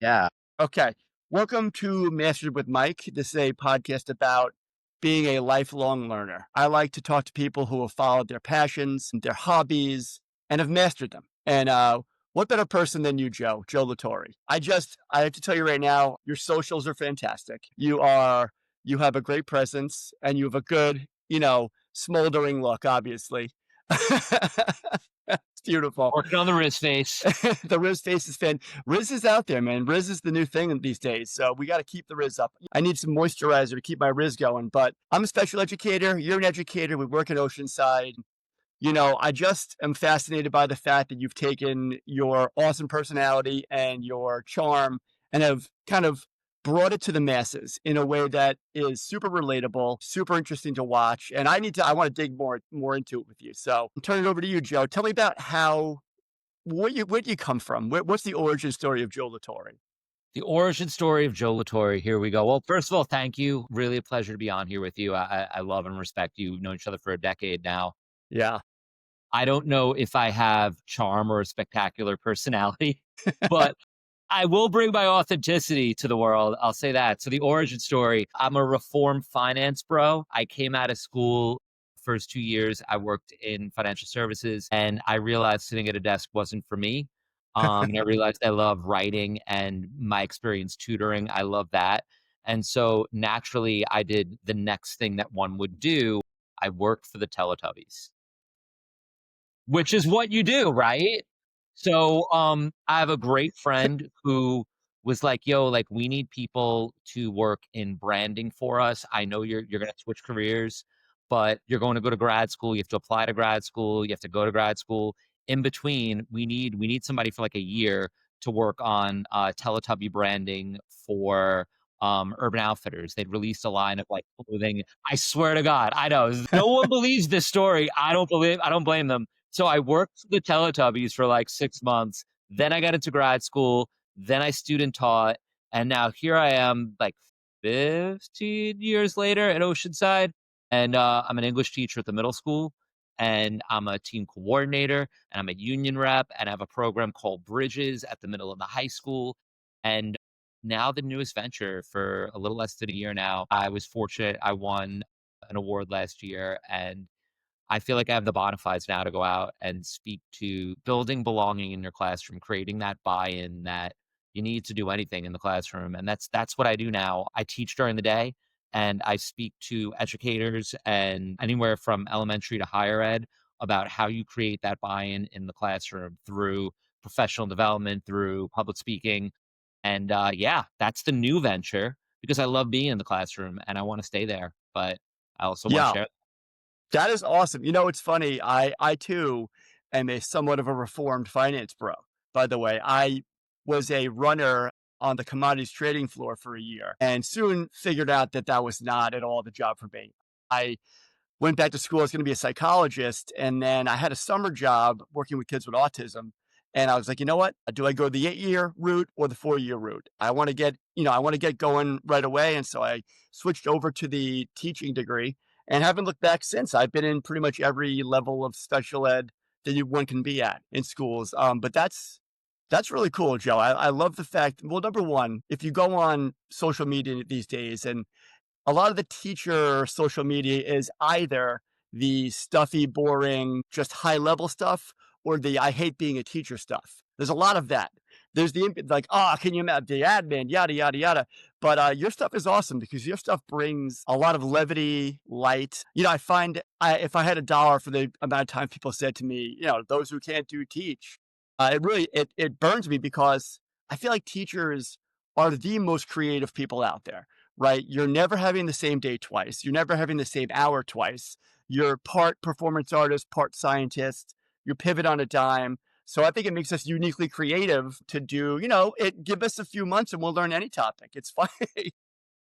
Yeah. Okay. Welcome to Mastered with Mike. This is a podcast about being a lifelong learner. I like to talk to people who have followed their passions and their hobbies and have mastered them. And what better person than you, Joe Latore? I have to tell you right now, your socials are fantastic. You have a great presence and you have a good, smoldering look, obviously. It's beautiful. Working on the wrist face. The Riz face is Riz is out there, man. Riz is the new thing these days. So we got to keep the Riz up. I need some moisturizer to keep my Riz going. But I'm a special educator. You're an educator. We work in Oceanside. I just am fascinated by the fact that you've taken your awesome personality and your charm and have kind of brought it to the masses in a way that is super relatable, super interesting to watch. And I want to dig more into it with you. So I'll turn it over to you, Joe. Tell me about where do you come from? What's the origin story of Joe Latore? The origin story of Joe Latore. Here we go. Well, first of all, thank you. Really a pleasure to be on here with you. I love and respect you. We've known each other for a decade now. Yeah. I don't know if I have charm or a spectacular personality, but I will bring my authenticity to the world. I'll say that. So the origin story, I'm a reformed finance bro. I came out of school. First 2 years, I worked in financial services and I realized sitting at a desk wasn't for me. And I realized I love writing and my experience tutoring. I love that. And so naturally, I did the next thing that one would do. I worked for the Teletubbies, which is what you do, right? So, I have a great friend who was like, "Yo, like we need people to work in branding for us. I know you're gonna switch careers, but you're going to go to grad school. You have to apply to grad school. You have to go to grad school. In between, we need somebody for like a year to work on Teletubby branding for Urban Outfitters. They'd released a line of like clothing. I swear to God, I know no one believes this story. I don't blame them. So I worked for the Teletubbies for like 6 months. Then I got into grad school. Then I student taught. And now here I am, like 15 years later at Oceanside. And I'm an English teacher at the middle school. And I'm a team coordinator and I'm a union rep. And I have a program called Bridges at the middle of the high school. And now the newest venture for a little less than a year now. I was fortunate. I won an award last year and I feel like I have the bona fides now to go out and speak to building belonging in your classroom, creating that buy-in that you need to do anything in the classroom. And that's what I do now. I teach during the day and I speak to educators and anywhere from elementary to higher ed about how you create that buy-in in the classroom through professional development, through public speaking. And yeah, that's the new venture because I love being in the classroom and I want to stay there. But I also want to Yeah, share. that is awesome. It's funny. I too am a somewhat of a reformed finance bro. By the way, I was a runner on the commodities trading floor for a year and soon figured out that that was not at all the job for me. I went back to school. I was going to be a psychologist. And then I had a summer job working with kids with autism. And I was like, you know what? Do I go the 8 year route or the 4 year route? I want to get going right away. And so I switched over to the teaching degree and haven't looked back since. I've been in pretty much every level of special ed that one can be at in schools. But that's really cool, Joe. I love the fact, well, number one, if you go on social media these days and a lot of the teacher social media is either the stuffy, boring, just high level stuff or the I hate being a teacher stuff. There's a lot of that. There's like, oh, can you imagine the admin, yada, yada, yada. But your stuff is awesome because your stuff brings a lot of levity, light. I find if I had $1 for the amount of time people said to me, those who can't do teach, it burns me because I feel like teachers are the most creative people out there, right? You're never having the same day twice. You're never having the same hour twice. You're part performance artist, part scientist. You pivot on a dime. So I think it makes us uniquely creative to do, give us a few months and we'll learn any topic. It's fun.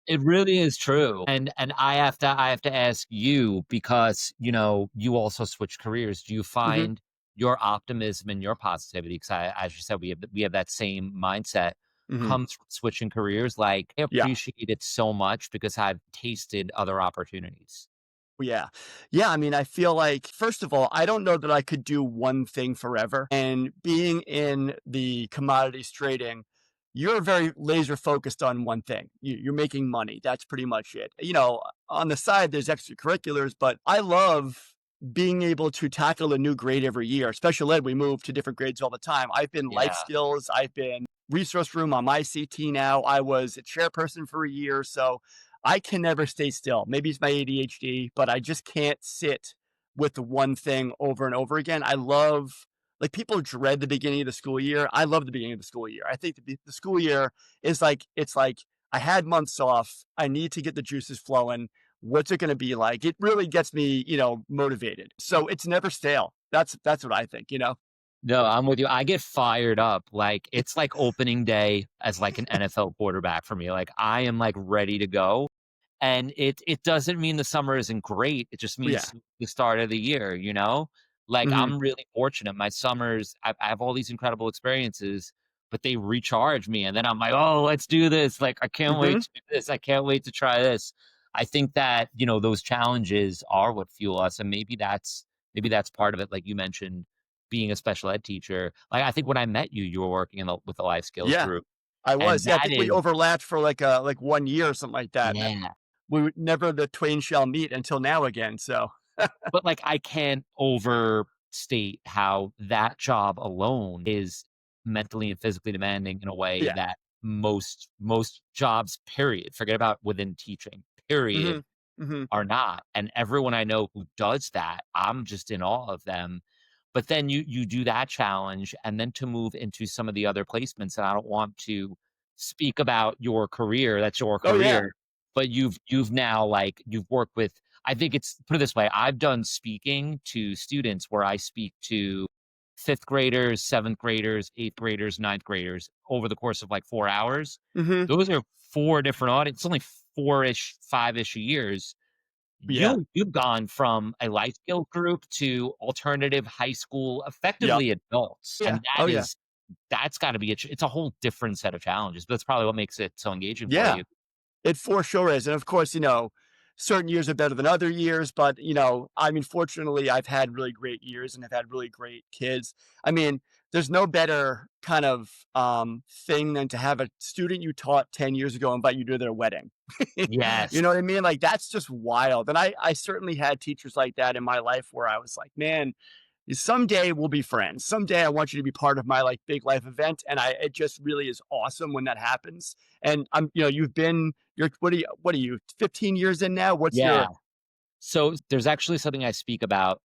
It really is true. And I have to ask you because, you also switch careers. Do you Hmm. find your optimism and your positivity, because as you said, we have that same mindset Hmm. comes from switching careers. Like I Yeah. appreciate it so much because I've tasted other opportunities. Yeah. Yeah. I mean, I feel like, first of all, I don't know that I could do one thing forever. And being in the commodities trading, you're very laser focused on one thing. You're making money. That's pretty much it. On the side, there's extracurriculars, but I love being able to tackle a new grade every year. Special ed, we move to different grades all the time. I've been life Yeah. skills. I've been resource room on my CT now. I was a chairperson for a year. So I can never stay still. Maybe it's my ADHD, but I just can't sit with the one thing over and over again. I love like people dread the beginning of the school year. I love the beginning of the school year. I think the school year is like it's like I had months off. I need to get the juices flowing. What's it going to be like? It really gets me, motivated. So it's never stale. That's what I think. No, I'm with you. I get fired up. Like it's like opening day as like an NFL quarterback for me. Like I am like ready to go. And it doesn't mean the summer isn't great, it just Yeah. means the start of the year, you know? Like, Mhm. I'm really fortunate, my summers, I have all these incredible experiences, but they recharge me, and then I'm like, "Oh, let's do this, like, I can't wait Mhm. to do this, I can't wait to try this." I think that, those challenges are what fuel us, and maybe that's part of it, like you mentioned, being a special ed teacher. Like, I think when I met you, you were working with the life skills Yeah. group, I and was. Yeah, I that think we is overlapped for like 1 year or something like that. And yeah. we would never the twain shall meet until now again. So, But, like, I can't overstate how that job alone is mentally and physically demanding in a way yeah. that most jobs, period, forget about within teaching, period, Mhm. Mhm. are not, and everyone I know who does that, I'm just in awe of them. But then you do that challenge, and then to move into some of the other placements, and I don't want to speak about your career, that's your Oh, yeah. career, but you've now, like, you've worked with I think it's put it this way, I've done speaking to students where I speak to 5th graders, 7th graders, 8th graders, ninth graders over the course of, like, 4 hours. Mhm. Those are 4 different it's only 4-ish, 5-ish years. Yeah. You've gone from a life skill group to alternative high school, Yep. effectively adults, Yeah. and Oh, yeah. that's gotta be it's a whole different set of challenges. That's probably what makes it so engaging for Yeah. you. It for sure is, and of course, certain years are better than other years, but, I mean, fortunately, I've had really great years and I've had really great kids. I mean, there's no better kind of, thing than to have a student you taught 10 years ago invite you to their wedding. You Yes. know what I mean? Like, that's just wild, and I certainly had teachers like that in my life where I was like, "Man, someday we'll be friends. Someday I want you to be part of my like big life event." And it just really is awesome when that happens. And you're what are you 15 years in now? What's Yeah. your So, there's actually something I speak about,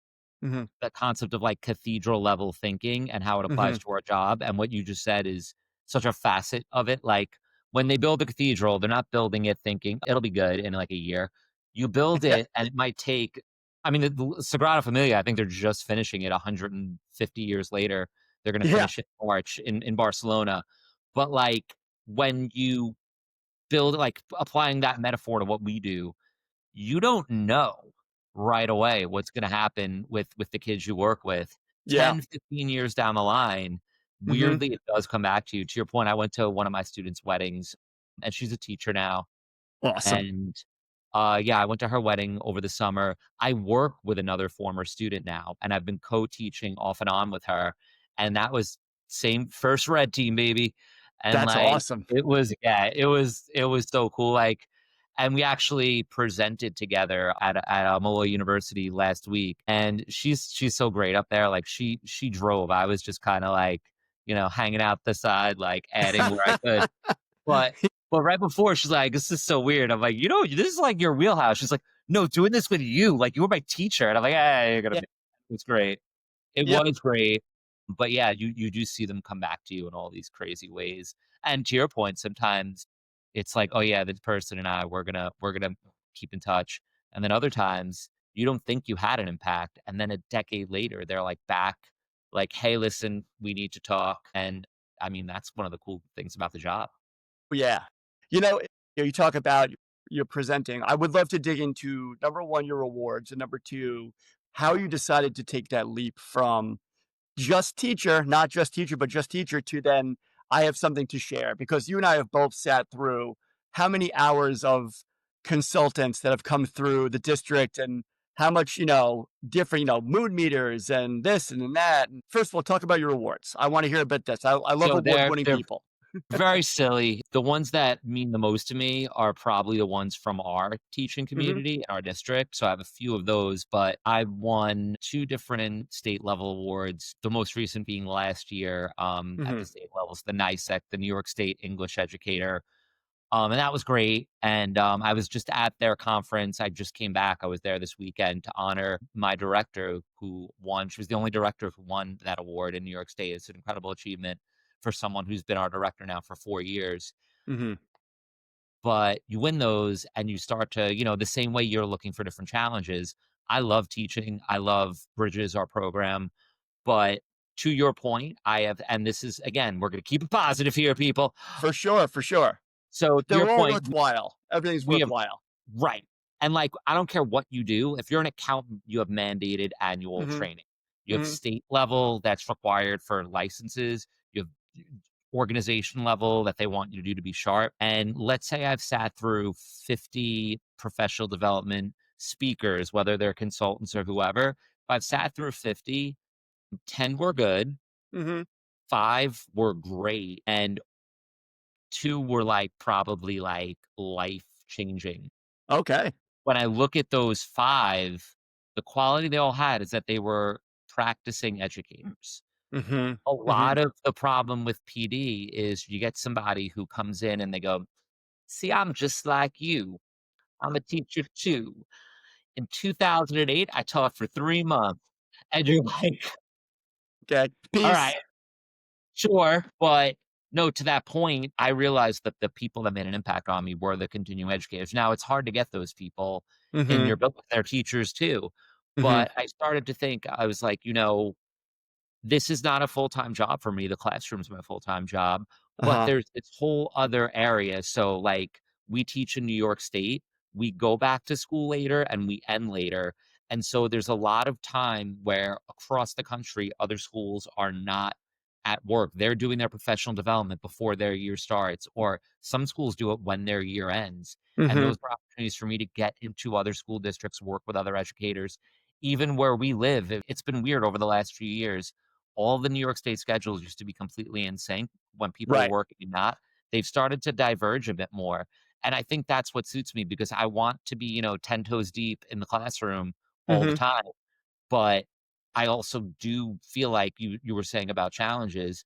Mhm. the concept of, like, cathedral level thinking and how it applies Mhm. to our job, and what you just said is such a facet of it, like, when they build a cathedral, they're not building it thinking, "It'll be good in, like, a year." You build Yeah. it, and it might take I mean, the Sagrada Familia, I think they're just finishing it 150 years later. They're gonna Yeah. finish it in March in Barcelona. But, like, when you build like, applying that metaphor to what we do, you don't know right away what's gonna happen with the kids you work with. Yeah. 10, 15 years down the line, Mhm. weirdly, it does come back to you. To your point, I went to one of my students' weddings, and she's a teacher now, Awesome. and, yeah, I went to her wedding over the summer. I work with another former student now, and I've been co-teaching off and on with her, and that was same first red team, baby, and, That's like, awesome. it was yeah, it was so cool, like and we actually presented together at Mola University last week, and she's so great up there, like, she drove, I was just kinda, like, hanging out the side, like, adding where I could. But but right before, she's like, "This is so weird." I'm like, this is like your wheelhouse." She's like, "No, doing this with you, like, you were my teacher." And I'm like, "Ah, you're gonna Yeah. be." It's great. It Yep. was great. But yeah, you do see them come back to you in all these crazy ways. And to your point, sometimes it's like, "Oh, yeah, this person and I, we're gonna keep in touch." And then other times, you don't think you had an impact, and then a decade later, they're, like, back, like, "Hey, listen, we need to talk." And, I mean, that's one of the cool things about the job. Yeah. You talk about your presenting. I would love to dig into number 1, your rewards, and number 2, how you decided to take that leap from just teacher, not just teacher, but just teacher to then I have something to share because you and I have both sat through how many hours of consultants that have come through the district and how much, different, mood meters and this and that. And first of all, talk about your rewards. I want to hear about this. I love So award they're winning they're people. Very silly. The ones that mean the most to me are probably the ones from our teaching Hmm. community in our district. So I have a few of those, but I won 2 different state level awards, the most recent being last year, at the Hmm. state levels, the NYSEC, the New York State English Educator. And that was great. And I was just at their conference. I just came back. I was there this weekend to honor my director who won. She was the only director who won that award in New York State. It's an incredible achievement for someone who's been our director now for 4 years. Hmm. But you win those and you start to, the same way you're looking for different challenges. I love teaching. I love Bridges, our program. But to your point, I have, and this is, again, we're going to keep it positive here, people. For sure, for sure. So to your They're all point, worthwhile. Everything's we have worthwhile. right. And, like, I don't care what you do. If you're an accountant, you have mandated annual Hmm. training. You have Hmm. state level that's required for licenses. You have organization level that they want you to do to be sharp. And let's say I've sat through 50 professional development speakers, whether they're consultants or whoever. If I've sat through 50, 10 were good, Hmm. 5 were great, and 2 were, like, probably, like, life-changing. Okay. When I look at those 5, the quality they all had is that they were practicing educators. Hmm. A Hmm. lot of the problem with PD is you get somebody who comes in and they go, "See, I'm just like you. I'm a teacher too. In 2008, I taught for 3 months." And you're like, Okay. "All Peace. right, sure." But no, to that point, I realized that the people that made an impact on me were the continuing educators. Now it's hard to get those people in Hmm. your book. They're teachers too. Hmm. But I started to think, I was like, this is not a full-time job for me, the classroom's my full-time job, but Uh-huh. there's this whole other area, so, like, we teach in New York State, we go back to school later, and we end later, and so there's a lot of time where across the country, other schools are not at work, they're doing their professional development before their year starts, or some schools do it when their year ends, and Hmm. those are opportunities for me to get into other school districts, work with other educators. Even where we live, it's been weird over the last few years. All the New York State schedules used to be completely in sync when people were Right. working and not. They've started to diverge a bit more. And I think that's what suits me because I want to be, 10 toes deep in the classroom all the Hmm. time. But I also do feel like you were saying about challenges.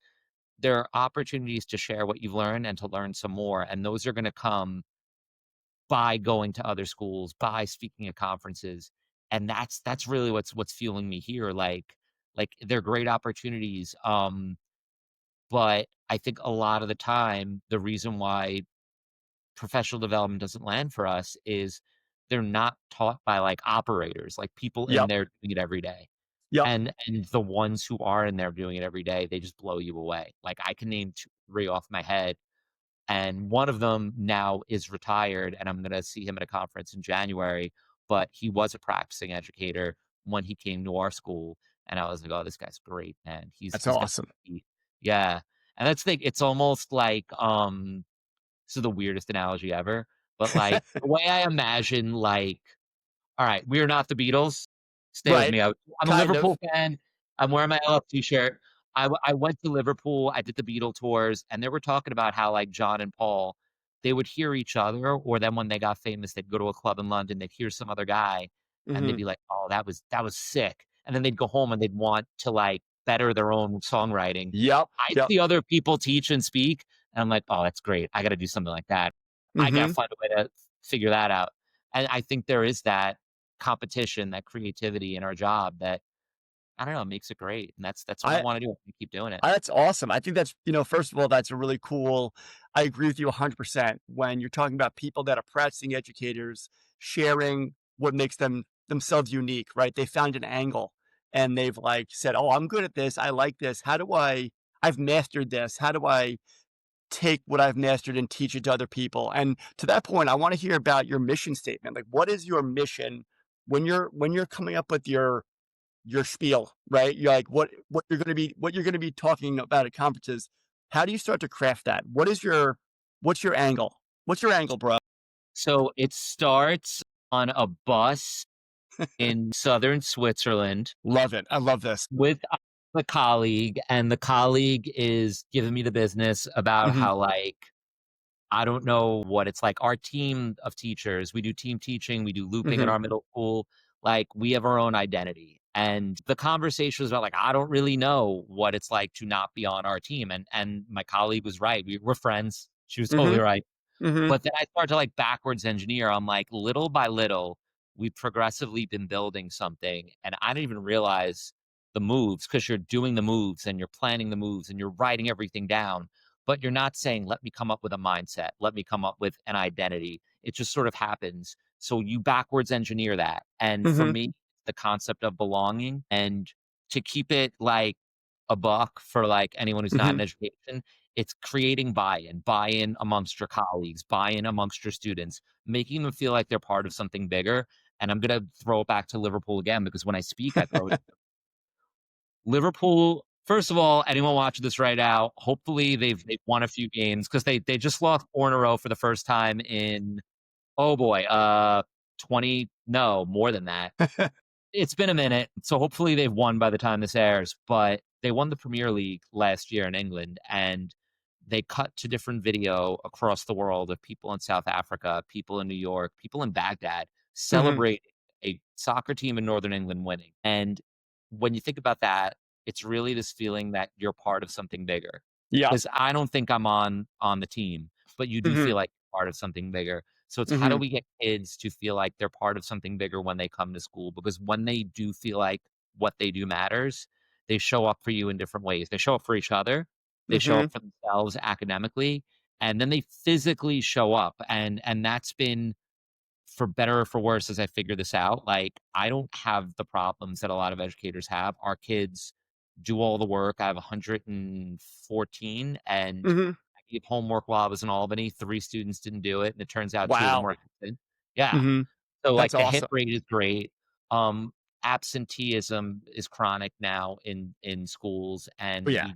There are opportunities to share what you've learned and to learn some more. And those are going to come by going to other schools, by speaking at conferences. And that's really what's fueling me here. Like they're great opportunities. But I think a lot of the time, the reason why professional development doesn't land for us is they're not taught by, like, operators, like, people in Yep. there doing it every day. Yep. And the ones who are in there doing it every day, they just blow you away. Like, I can name 2, 3 off my head, and one of them now is retired, and I'm gonna see him at a conference in January, but he was a practicing educator when he came to our school, and I was like, "Oh, this guy's great, man. He's That's he's got awesome. Yeah, and that's the thing, it's almost like, this is the weirdest analogy ever, but, like, the way I imagine, like all right, we are not the Beatles. Stay with Right. me. I'm a Kind of. Liverpool fan. I'm wearing my LF t-shirt. I went to Liverpool. I did the Beatle tours, and they were talking about how, like, John and Paul, they would hear each other, or then when they got famous, they'd go to a club in London, they'd hear some other guy, and they'd Hmm. be like, "Oh, that was sick." And then they'd go home and they'd want to, like, better their own songwriting. Yep. I Yep. see other people teach and speak, and I'm like, "Oh, that's great. I gotta do something like that. I gotta Hmm. find a way to figure that out." And I think there is that competition, that creativity in our job that, I don't know, makes it great, and that's what I I wanna do. Keep doing it. That's awesome. I think that's, first of all, that's a really cool. I agree with you 100% when you're talking about people that are practicing educators sharing what makes them themselves unique, right? They found an angle and they've like said, "Oh, I'm good at this. I like this. I've mastered this. How do I take what I've mastered and teach it to other people?" And to that point, I want to hear about your mission statement. Like, what is your mission when you're coming up with your spiel, right? You're like, what you're gonna be talking about at conferences. How do you start to craft that? What's your angle? What's your angle, bro? So, it starts on a bus in Southern Switzerland Love it. I love this. with the colleague, and the colleague is giving me the business about Mhm, how, like, I don't know what it's like. Our team of teachers, we do team teaching, we do looping in mhm, our middle school. Like, we have our own identity. And the conversation was about, like, I don't really know what it's like to not be on our team. And my colleague was right. We're friends. She was totally mhm, right. mhm, But then I start to, like, backwards engineer. I'm like, little by little, we've progressively been building something, and I didn't even realize the moves because 'cause you're doing the moves and you're planning the moves and you're writing everything down, but you're not saying, "Let me come up with a mindset. Let me come up with an identity." It just sort of happens. So you backwards engineer that, and for mhm, me, the concept of belonging and to keep it, like, a buck for, like, anyone who's not in mhm. education, it's creating buy-in amongst your colleagues, buy-in amongst your students, making them feel like they're part of something bigger, and I'm gonna throw it back to Liverpool again because when I speak, I throw it Liverpool, first of all, anyone watching this right now, hopefully they've won a few games because they just lost 4 in a row for the first time in, oh boy, 20, no, more than that. It's been a minute, so hopefully they've won by the time this airs, but they won the Premier League last year in England, and they cut to different video across the world of people in South Africa, people in New York, people in Baghdad Mhm. celebrating a soccer team in Northern England winning. And when you think about that, it's really this feeling that you're part of something bigger. Yeah. Because I don't think I'm on the team, but you do Mhm, feel like you're part of something bigger. So it's how do mhm, we get kids to feel like they're part of something bigger when they come to school? Because when they do feel like what they do matters, they show up for you in different ways. They show up for each other, they show mhm, up for themselves academically, and then they physically show up. And that's been for better or for worse as I figure this out. Like, I don't have the problems that a lot of educators have. Our kids do all the work. I have 114, and mhm. I gave homework while I was in Albany. 3 students didn't do it, and it turns out 2 of them Wow. were absent. Yeah. Mhm. So, That's like, the hit awesome. rate is great. Um, Absenteeism is chronic now in schools, Oh, and yeah.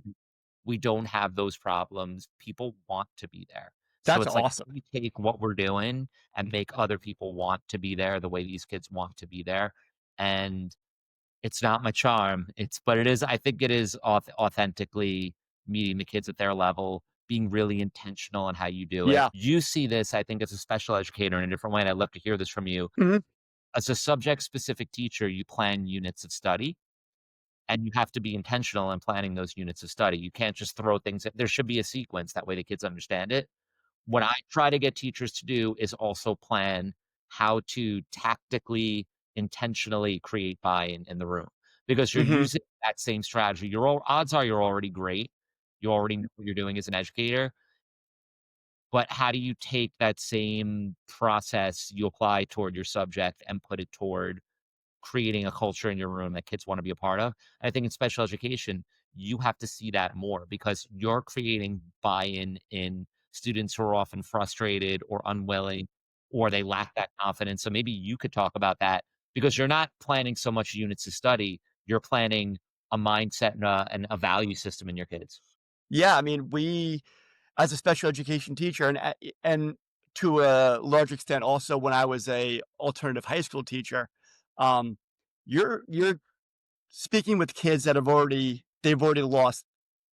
we don't have those problems. People want to be there. So That's it's like, awesome. we take what we're doing and make other people want to be there the way these kids want to be there. And it's not my charm. But it is, I think it is authentically meeting the kids at their level, being really intentional in how you do it. Yeah. You see this, I think, as a special educator in a different way. And I'd love to hear this from you. Mhm, As a subject specific teacher, you plan units of study and you have to be intentional in planning those units of study. You can't just throw things there should be a sequence, that way the kids understand it. What I try to get teachers to do is also plan how to tactically, intentionally create buy-in in the room, because you're mhm. using that same strategy. Your odds are you're already great. You already know what you're doing as an educator, but how do you take that same process you apply toward your subject and put it toward creating a culture in your room that kids want to be a part of? I think in special education, you have to see that more because you're creating buy-in in students who are often frustrated or unwilling, or they lack that confidence. So maybe you could talk about that because you're not planning so much units to study, you're planning a mindset and a value system in your kids. Yeah, I mean, we as a special education teacher and to a large extent also when I was a alternative high school teacher, um, you're speaking with kids that they've already lost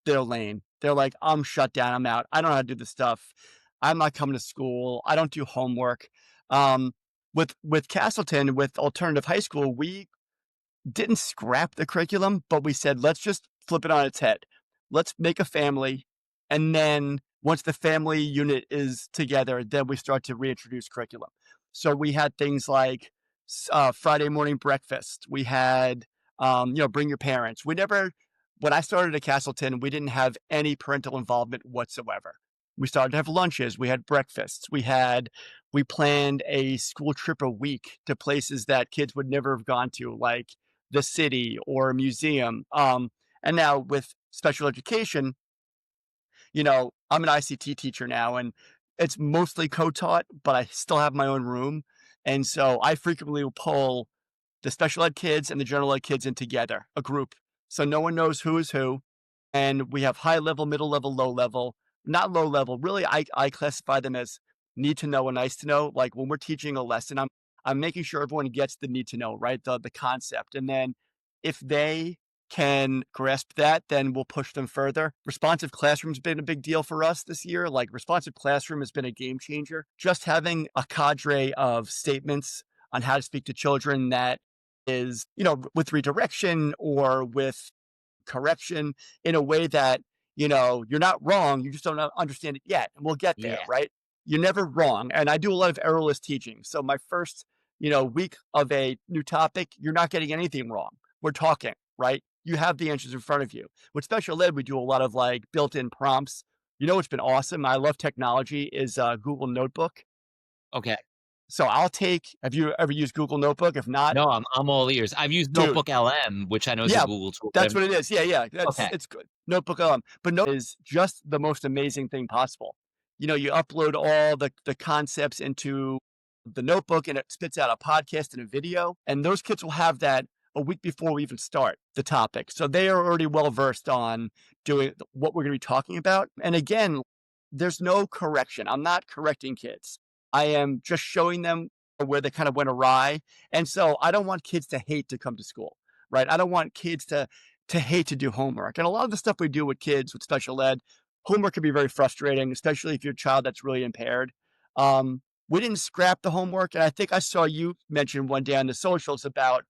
their lane. They're like, "I'm shut down, I'm out. I don't know how to do this stuff. I'm not coming to school. I don't do homework." Um, with Castleton, with alternative high school, we didn't scrap the curriculum, but we said, let's just flip it on its head. Let's make a family. And then once the family unit is together, then we start to reintroduce curriculum. So we had things like Friday morning breakfast. We had, bring your parents. When I started at Castleton, we didn't have any parental involvement whatsoever. We started to have lunches. We had breakfasts. We planned a school trip a week to places that kids would never have gone to, like the city or a museum. And now with special education, I'm an ICT teacher now and it's mostly co-taught, but I still have my own room. And so I frequently will pull the special ed kids and the general ed kids in together, a group. So no one knows who is who. And we have high level, middle level, low level. Not low level. Really, I classify them as need to know and nice to know. Like when we're teaching a lesson, I'm making sure everyone gets the need to know, right? The concept. And then if they can grasp that, then we'll push them further. Responsive classroom's been a big deal for us this year. Like responsive classroom has been a game changer. Just having a cadre of statements on how to speak to children that is, with redirection or with correction in a way that, you're not wrong, you just don't understand it yet, and we'll get there, Yeah. right? You're never wrong, and I do a lot of errorless teaching. So my first, week of a new topic, you're not getting anything wrong. We're talking, right? You have the answers in front of you. With special ed, we do a lot of like built-in prompts. You know what's been awesome? I love technology is Google Notebook. Okay. So I'll take. Have you ever used Google Notebook? If not, No, I'm all ears. I've used dude, Notebook LM, which I know is a yeah, Google tool, but that's what it is. Yeah, yeah, okay. it's good. Notebook, but Note is just the most amazing thing possible. You upload all the concepts into the notebook, and it spits out a podcast and a video, and those kids will have that a week before we even start the topic. So they are already well versed on doing what we're going to be talking about. And again, there's no correction. I'm not correcting kids. I am just showing them where they kind of went awry. And so I don't want kids to hate to come to school, right? I don't want kids to hate to do homework. And a lot of the stuff we do with kids with special ed, homework can be very frustrating, especially if you're a child that's really impaired. We didn't scrap the homework, and I think I saw you mention one day on the socials about,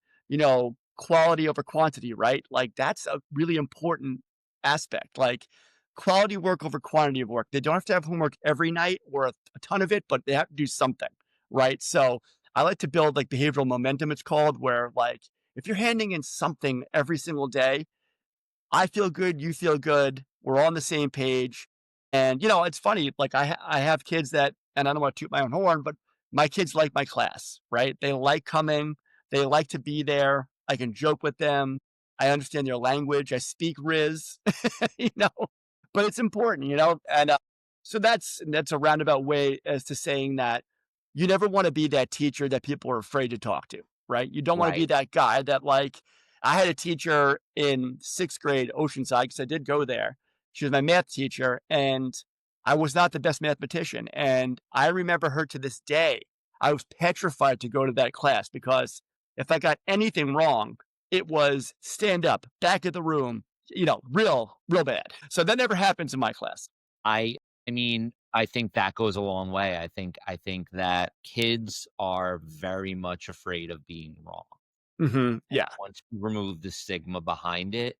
quality over quantity, right? Like that's a really important aspect. Like quality work over quantity of work. They don't have to have homework every night or a ton of it, but they have to do something, right? So I like to build like behavioral momentum, it's called, where like if you're handing in something every single day, I feel good, you feel good, we're on the same page. And it's funny, like I have kids that, and I don't want to toot my own horn, but my kids like my class, right? They like coming, they like to be there. I can joke with them. I understand their language. I speak Riz, you know, but it's important, and so that's a roundabout way as to saying that you never want to be that teacher that people are afraid to talk to, right? You don't want to be Right. that guy that like I had a teacher in sixth grade, Oceanside, because I did go there. She was my math teacher, and I was not the best mathematician. And I remember her to this day. I was petrified to go to that class because if I got anything wrong, it was stand up, back of the room, real, real bad. So that never happens in my class. I I mean, I think that goes a long way. I think that kids are very much afraid of being wrong. And Yeah. once you remove the stigma behind it,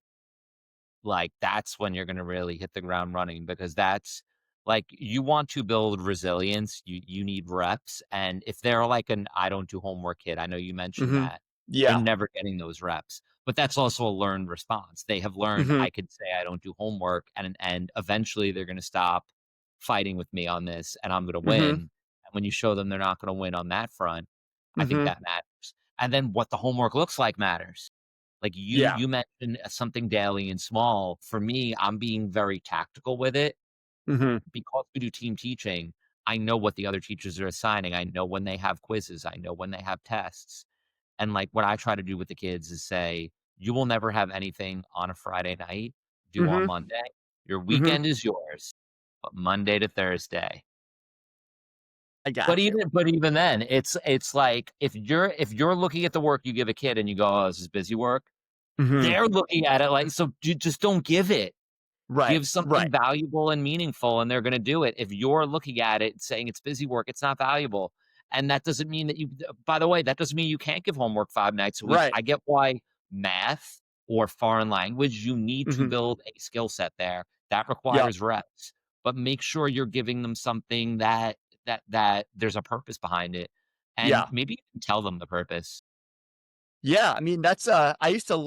like, that's when you're gonna really hit the ground running because that's like, you want to build resilience, you need reps, and if they're like an "I don't do homework" kid, I know you mentioned hmm that, they're Yeah. never getting those reps, but that's also a learned response. They have learned, hmm "I could say I don't do homework, and eventually they're gonna stop fighting with me on this, and I'm gonna win," hmm and when you show them they're not gonna win on that front, I think hmm that matters, and then what the homework looks like matters. Like, you Yeah. you mentioned something daily and small. For me, I'm being very tactical with it hmm because we do team teaching, I know what the other teachers are assigning. I know when they have quizzes. I know when they have tests. And, like, what I try to do with the kids is say, "You will never have anything on a Friday night due on hmm Monday. Your hmm weekend is yours, but Monday to Thursday." I But got you. even then, it's like if you're looking at the work you give a kid and you go, "Oh, this is busy work," hmm they're looking at it like, so you just don't give it. Right. Give something Right. valuable and meaningful, and they're gonna do it. If you're looking at it saying it's busy work, it's not valuable, and that doesn't mean that you by the way, that doesn't mean you can't give homework 5 nights a week. Right. I get why math or foreign language, you need to hmm build a skill set there. That Yep. requires reps, but make sure you're giving them something that there's a purpose behind it, and Yeah. maybe even tell them the purpose. Yeah, I mean, that's, I used to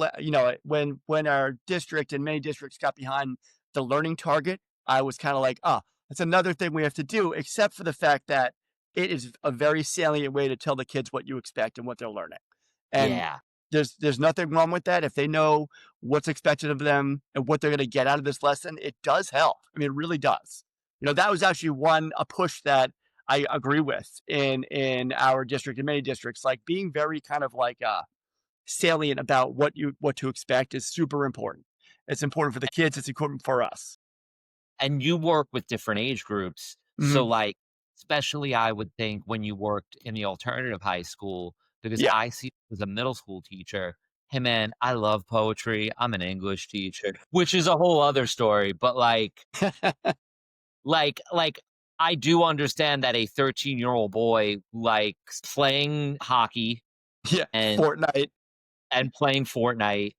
when our district and many districts got behind the learning target, I was kinda like, "Oh, that's another thing we have to do," except for the fact that it is a very salient way to tell the kids what you expect and what they're learning. And Yeah. there's nothing wrong with that. If they know what's expected of them and what they're gonna get out of this lesson, it does help. I mean, it really does. That was actually a push that I agree with in our district and many districts, like, being very kind of like, salient about what to expect is super important. It's important for the kids, it's important for us. And you work with different age groups. So, Mhm. like, especially I would think when you worked in the alternative high school, because Yeah. I see as a middle school teacher, Hey man, I love poetry. I'm an English teacher, which is a whole other story, but like I do understand that a 13-year-old boy likes playing hockey Yeah, and Fortnite. playing Fortnite.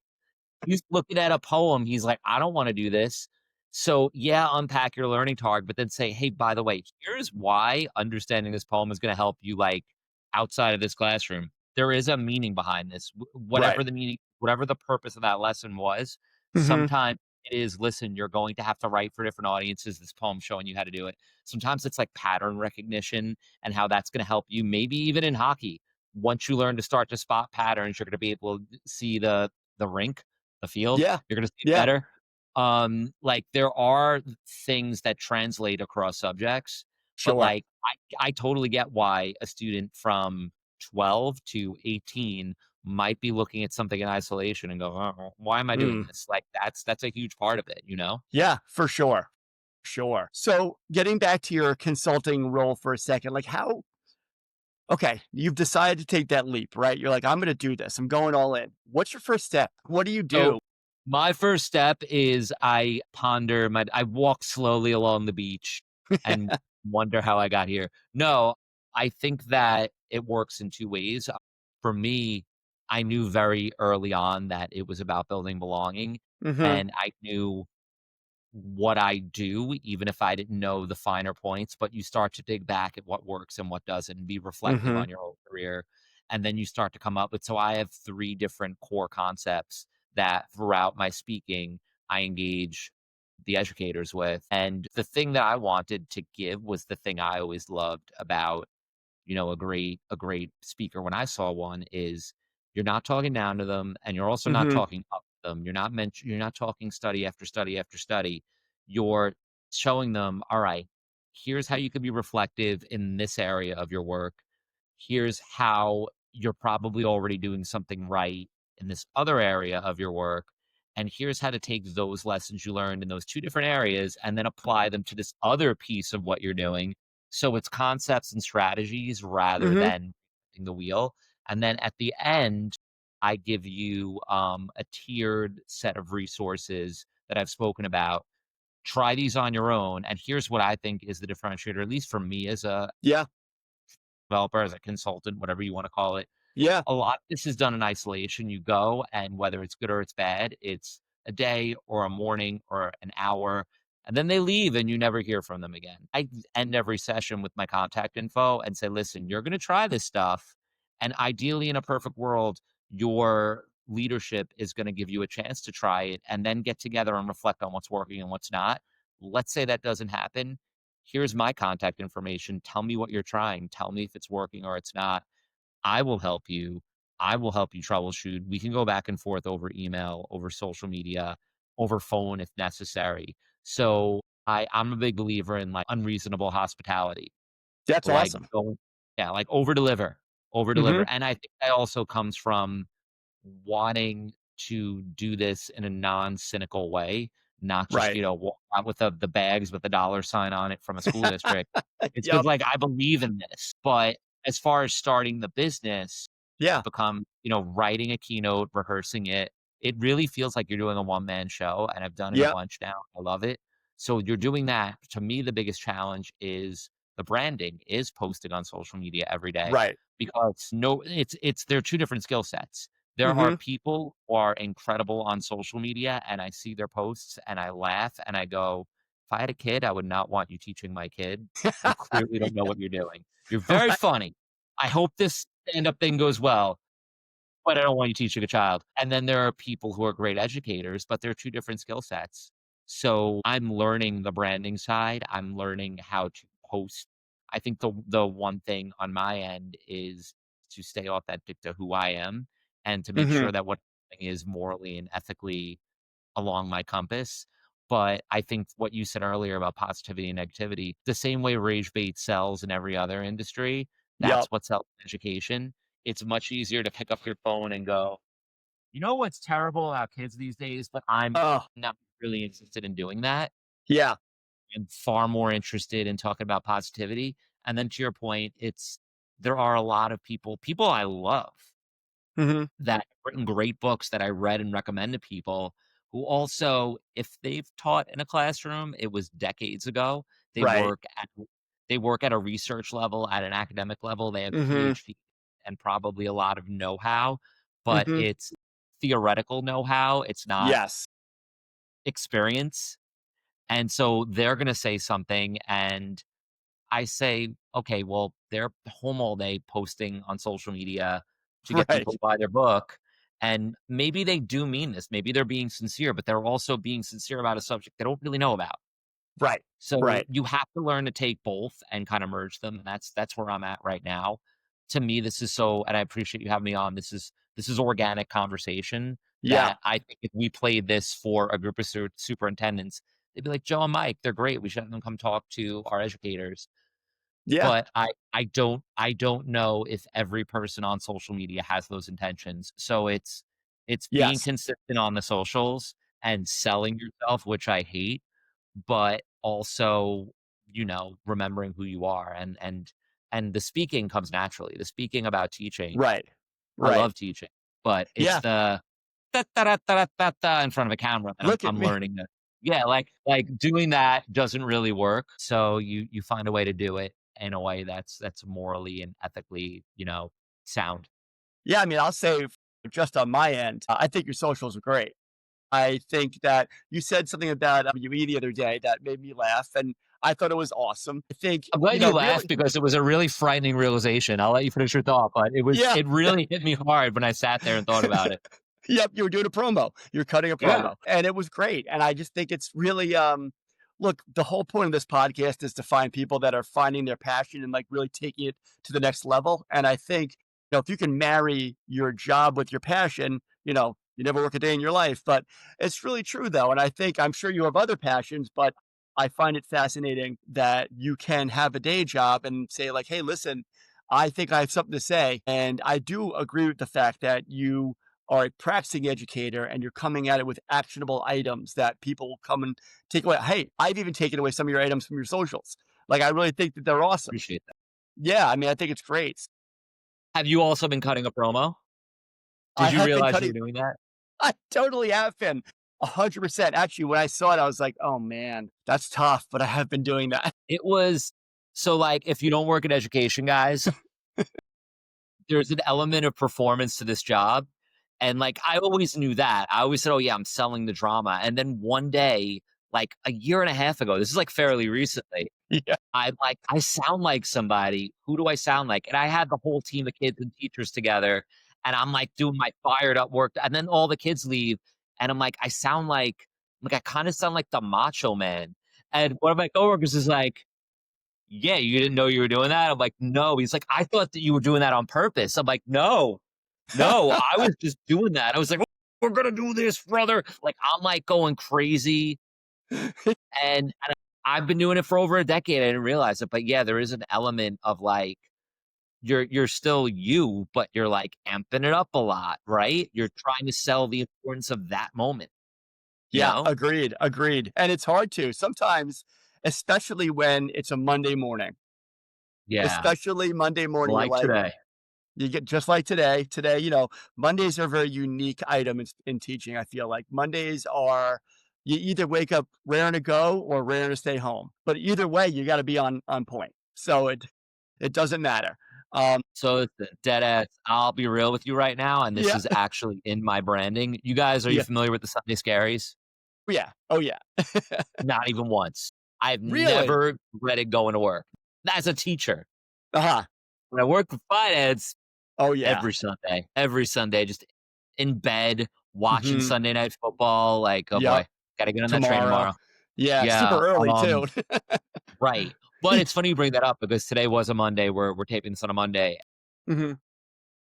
He's looking at a poem, he's like, "I don't wanna do this." So, yeah, unpack your learning target, but then say, "Hey, by the way, here's why understanding this poem is gonna help you, like, outside of this classroom. There is a meaning behind this. Right. Whatever the meaning whatever the purpose of that lesson was, Mhm. sometimes it is, listen, you're going to have to write for different audiences, this poem's showing you how to do it." Sometimes it's, like, pattern recognition and how that's gonna help you, maybe even in hockey. Once you learn to start to spot patterns, you're gonna be able to see the rink, the field, Yeah. you're gonna see it Yeah. better. Like, there are things that translate across subjects, but, Sure. like, I totally get why a student from 12 to 18 might be looking at something in isolation and go, why am I doing Mm. this?" Like, that's a huge part of it, you know? Yeah, for sure. Sure. So, getting back to your consulting role for a second, like how okay, you've decided to take that leap, right? You're like, "I'm gonna do this. I'm going all in." What's your first step? What do you So, do? my first step is I walk slowly along the beach and wonder how I got here. No, I think that it works in 2 ways. For me, I knew very early on that it was about building belonging, Mhm. and I knew what I do, even if I didn't know the finer points, but you start to dig back at what works and what doesn't and be reflective Mhm. on your whole career. And then you start to come up with, so I have 3 different core concepts that throughout my speaking, I engage the educators with. And the thing that I wanted to give was the thing I always loved about, a great speaker when I saw one is you're not talking down to them and you're also not Mhm. talking up to them. You're not talking study after study after study. You're showing them, all right, here's how you can be reflective in this area of your work. Here's how you're probably already doing something right in this other area of your work. And here's how to take those lessons you learned in those 2 different areas and then apply them to this other piece of what you're doing. So it's concepts and strategies rather Mhm. than the wheel. And then at the end, I give you a tiered set of resources that I've spoken about. Try these on your own. And here's what I think is the differentiator, at least for me as a Yeah. developer, as a consultant, whatever you want to call it. Yeah. A lot of this is done in isolation. You go, and whether it's good or it's bad, it's a day or a morning or an hour, and then they leave and you never hear from them again. I end every session with my contact info and say, listen, you're going to try this stuff. And ideally, in a perfect world, your leadership is going to give you a chance to try it and then get together and reflect on what's working and what's not. Let's say that doesn't happen. Here's my contact information. Tell me what you're trying. Tell me if it's working or it's not. I will help you. I will help you troubleshoot. We can go back and forth over email, over social media, over phone if necessary. So I'm a big believer in like unreasonable hospitality. That's Like awesome. go yeah, like over deliver. Over Mhm. deliver. And I think that also comes from wanting to do this in a non-cynical way, not just, Right. walk out with the bags with the dollar sign on it from a school district. It's because Yep. like, I believe in this, but as far as starting the business, Yeah. it's become, writing a keynote, rehearsing it. It really feels like you're doing a one-man show, and I've done it a Yep. bunch now. I love it. So you're doing that. To me, the biggest challenge is the branding, is posting on social media every day Right. because no it's they're 2 different skill sets. There are Mhm. people who are incredible on social media, and I see their posts, and I laugh, and I go, "If I had a kid, I would not want you teaching my kid. You clearly don't know what you're doing. You're very Right. funny. I hope this stand-up thing goes well, but I don't want you teaching a child." And then there are people who are great educators, but they're 2 different skill sets. So, I'm learning the branding side, I'm learning how to post. I think the one thing on my end is to stay authentic to who I am and to make Mhm. sure that what I'm doing is morally and ethically along my compass. But I think what you said earlier about positivity and negativity, the same way rage bait sells in every other industry, that's Yep. what sells in education. It's much easier to pick up your phone and go, you know what's terrible about kids these days? But I'm Oh, not really interested in doing that. yeah. I'm far more interested in talking about positivity. And then to your point, there are a lot of people I love Mhm. that have written great books that I read and recommend to people who also, if they've taught in a classroom, it was decades ago. They Right. work at they work at a research level, at an academic level. They have Mhm. PhD and probably a lot of know-how, but Mhm. it's theoretical know-how. It's not Yes. experience. And so they're going to say something and I say, okay, well, they're home all day posting on social media to get people Right. to buy their book. And maybe they do mean this. Maybe they're being sincere, but they're also being sincere about a subject they don't really know about. Right. So Right. you have to learn to take both and kind of merge them. And that's where I'm at right now. To me, this is so, and I appreciate you having me on. This is organic conversation Yeah. that I think if we played this for a group of superintendents, they'd be like, Joe and Mike, they're great. We should have them come talk to our educators, Yeah. but I don't know if every person on social media has those intentions. So it's being Yes. consistent on the socials and selling yourself, which I hate, but also, remembering who you are, and the speaking comes naturally. The speaking about teaching, Right. I Right. love teaching, but it's Yeah. the da da da da da da in front of a camera that I'm Look at I'm me. learning to. Yeah, like doing that doesn't really work. So you find a way to do it in a way that's morally and ethically, sound. Yeah, I mean, I'll say just on my end, I think your socials are great. I think that you said something about WE the other day that made me laugh, and I thought it was awesome. I think, I'm glad you laughed really. because it was a really frightening realization. I'll let you finish your thought, but Yeah. it really hit me hard when I sat there and thought about it. Yep, you were doing a promo. You're cutting a Yeah, promo, and it was great, and I just think it's really, look, the whole point of this podcast is to find people that are finding their passion and, like, really taking it to the next level, and I think, if you can marry your job with your passion, you never work a day in your life, but it's really true, though, and I'm sure you have other passions, but I find it fascinating that you can have a day job and say, like, "Hey, listen, I think I have something to say," and I do agree with the fact that you are a practicing educator and you're coming at it with actionable items that people will come and take away. Hey, I've even taken away some of your items from your socials. Like, I really think that they're awesome. appreciate that. Yeah, I mean, I think it's great. Have you also been cutting a promo? I Did you have been realize you cutting were doing that? I totally have been 100%. Actually, when I saw it, I was like, oh man, that's tough, but I have been doing that. It was so, like, if you don't work in education, guys, there's an element of performance to this job, and, like, I always knew that. I always said, "Oh, yeah, I'm selling the drama," and then one day, like, a year and a half ago, this is, like, fairly recently, Yeah. I sound like somebody. Who do I sound like? And I had the whole team of kids and teachers together, and I'm, like, doing my fired up work, and then all the kids leave, and I'm like, I sound like, I kinda sound like the Macho Man, and one of my coworkers is like, "Yeah, you didn't know you were doing that?" I'm like, "No." He's like, "I thought that you were doing that on purpose." I'm like, "No, no, I was just doing that." I was like, "We're gonna do this, brother." Like, I'm, like, going crazy, and I've been doing it for over a decade. I didn't realize it, but yeah, there is an element of, like, you're still you, but you're, like, amping it up a lot, right? You're trying to sell the importance of that moment, you Yeah, know? agreed, agreed. And it's hard to sometimes, especially when it's a Monday morning, Yeah, especially Monday morning, you're like like, today. you get just like today. Today, Mondays are a very unique item in teaching. I feel like Mondays are you either wake up raring to go or raring to stay home. But either way, you got to be on point. So it doesn't matter. So it's a dead ass. I'll be real with you right now, and this Yeah, is actually in my branding. You guys, are you yeah, familiar with the Sunday Scaries? yeah, oh yeah, Not even once. I've really. never regretted going to work. As a teacher, Uh huh. when I worked with finance, Oh yeah. every Sunday, just in bed watching Hmm. Sunday night football. Like, oh Yep. boy, got to get on that train Tomorrow. tomorrow. Yeah, super Yeah, early too. right. But it's funny you bring that up because today was a Monday. We're taping this on a Monday. Hmm.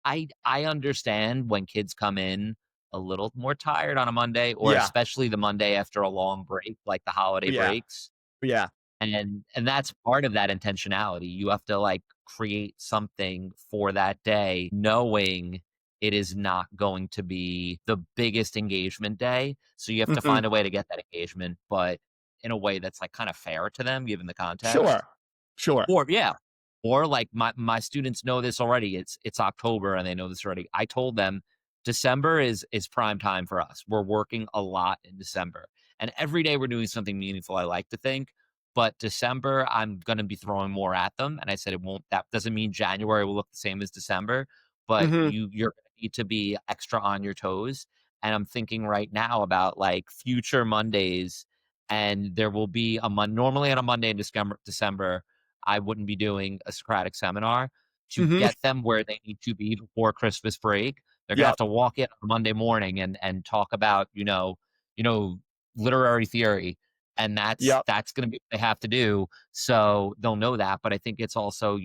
I understand when kids come in a little more tired on a Monday, or Yeah, especially the Monday after a long break, like the holiday yeah, breaks. yeah. And that's part of that intentionality. You have to, like, create something for that day, knowing it is not going to be the biggest engagement day. So you have to Hmm. find a way to get that engagement, but in a way that's, like, kind of fair to them given the Sure, context. sure. Or yeah. Or like my students know this already. It's October and they know this already. I told them December is prime time for us. We're working a lot in December. And every day we're doing something meaningful, I like to think. But December, I'm gonna be throwing more at them. And I said it won't that doesn't mean January will look the same as December, but Mhm. you're gonna need to be extra on your toes. And I'm thinking right now about like future Mondays, and there will be normally on a Monday in December I wouldn't be doing a Socratic seminar to Mhm. get them where they need to be before Christmas break. They're gonna have Yep. to walk in on Monday morning and talk about, literary theory, and that's Yep. that's gonna be what they have to do. So they'll know that. But I think it's also,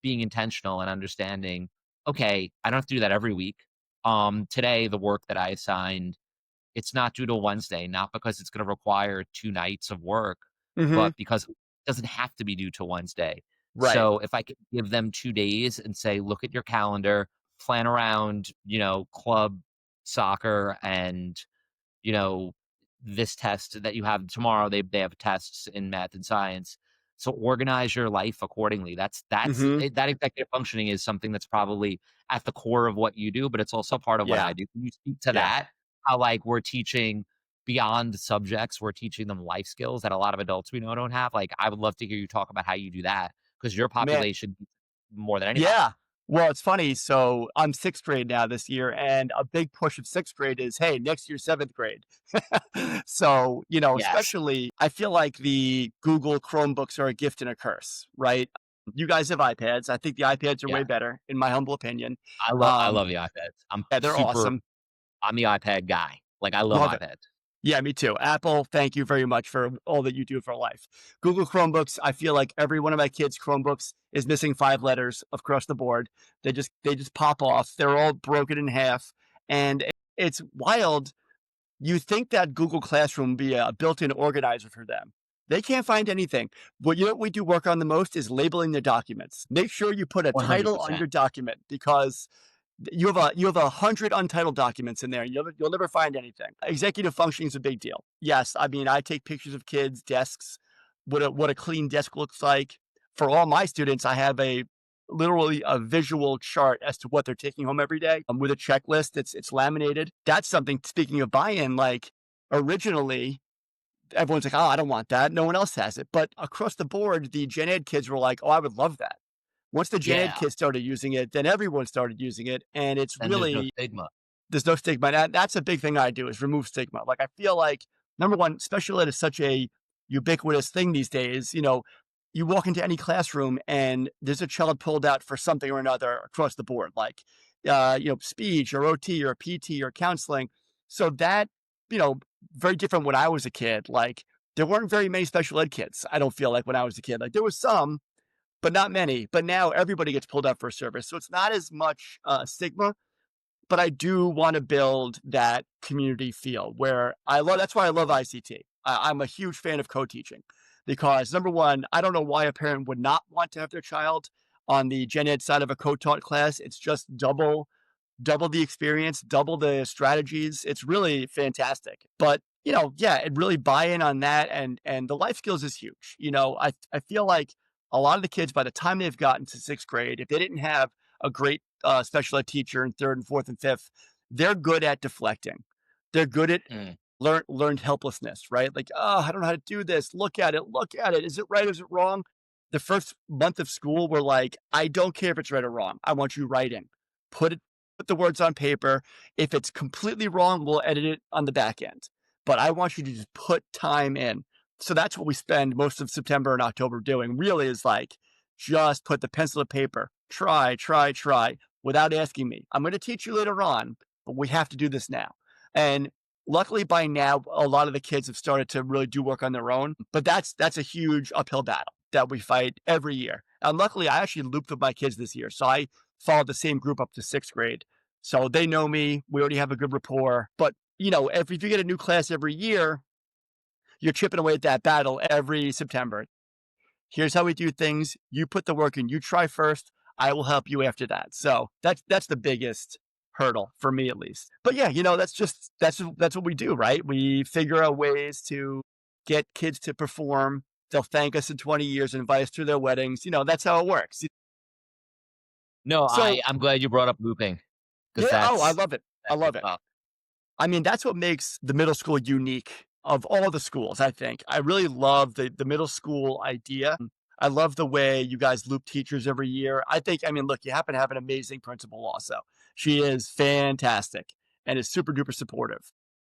being intentional and understanding, okay, I don't have to do that every week. Today, the work that I assigned, it's not due till Wednesday, not because it's gonna require 2 nights of work, Mhm. but because it doesn't have to be due till Wednesday. Right. So if I could give them 2 days and say, "Look at your calendar, plan around, club soccer and, you know, this test that you have tomorrow, they have tests in math and science. So organize your life accordingly." Mhm. That executive functioning is something that's probably at the core of what you do, but it's also part of what I Yeah. do. Can you speak to Yeah. that? How, like, we're teaching beyond subjects, we're teaching them life skills that a lot of adults we know don't have. Like, I would love to hear you talk about how you do that because your Man, population needs more than anybody. yeah. Well, it's funny. So I'm 6th grade now this year, and a big push of 6th grade is, hey, next year 7th grade. So, Yes. especially, I feel like the Google Chromebooks are a gift and a curse, right? You guys have iPads. I think the iPads are way Yeah. better, in my humble opinion. I Um, love the iPads. yeah, they're awesome. I'm the iPad guy. Like, I love Love it. iPads. Yeah, me too. Apple, thank you very much for all that you do for life. Google Chromebooks, I feel like every one of my kids' Chromebooks is missing 5 letters across the board. They just pop off. They're all broken in half, and it's wild. You think that Google Classroom would be a built-in organizer for them. They can't find anything. But you know what we do work on the most is labeling the documents. Make sure you put a title on 100%. your document because you have 100 untitled documents in there. You'll never find anything. Executive functioning is a big deal. Yes, I mean I take pictures of kids' desks, what a clean desk looks like. For all my students, I have literally a visual chart as to what they're taking home every day with a checklist. It's laminated. That's something. Speaking of buy-in, like originally everyone's like, oh, I don't want that. No one else has it. But across the board, the Gen Ed kids were like, oh, I would love that. Once the Gen Ed Yeah, kids started using it, then everyone started using it, and it's and there's no really stigma. there's no stigma. That's a big thing I do is remove stigma. Like I feel like number one, special ed is such a ubiquitous thing these days. You walk into any classroom and there's a child pulled out for something or another across the board, like speech or OT or PT or counseling. So that you know, very different when I was a kid. Like there weren't very many special ed kids. I don't feel like when I was a kid. Like there was some, but not many. But now everybody gets pulled out for a service, so it's not as much stigma, but I do want to build that community feel where I love. That's why I love ICT. I'm a huge fan of co-teaching because number one, I don't know why a parent would not want to have their child on the gen ed side of a co-taught class. It's just double the experience, double the strategies. It's really fantastic. But yeah, it really buy in on that, and the life skills is huge. I feel like a lot of the kids by the time they've gotten to 6th grade, if they didn't have a great special ed teacher in 3rd and 4th and 5th, they're good at deflecting. They're good at Mm, learned helplessness, right? Like, oh, I don't know how to do this. Look at it. Look at it. Is it right? Is it wrong? The first month of school, we're like, I don't care if it's right or wrong. I want you writing. Put it, put the words on paper. If it's completely wrong, we'll edit it on the back end. But I want you to just put time in. So that's what we spend most of September and October doing. Really, is like just put the pencil to paper. Try without asking me. I'm going to teach you later on, but we have to do this now. And luckily by now, a lot of the kids have started to really do work on their own, but that's a huge uphill battle that we fight every year. And luckily, I actually looped with my kids this year, so I followed the same group up to 6th grade. So they know me. We already have a good rapport. But if you get a new class every year, you're chipping away at that battle every September. Here's how we do things. You put the work in. You try first. I will help you after that. So that's the biggest hurdle for me at least. But yeah, that's what we do, right? We figure out ways to get kids to perform. They'll thank us in 20 years and invite us to their weddings. That's how it works. No, So, I'm glad you brought up looping because yeah, oh, I that's love it. I that is love it. tough. I mean, that's what makes the middle school unique of all the schools, I think. I really love the middle school idea. I love the way you guys loop teachers every year. I mean, look, you happen to have an amazing principal also. She is fantastic and is super duper supportive.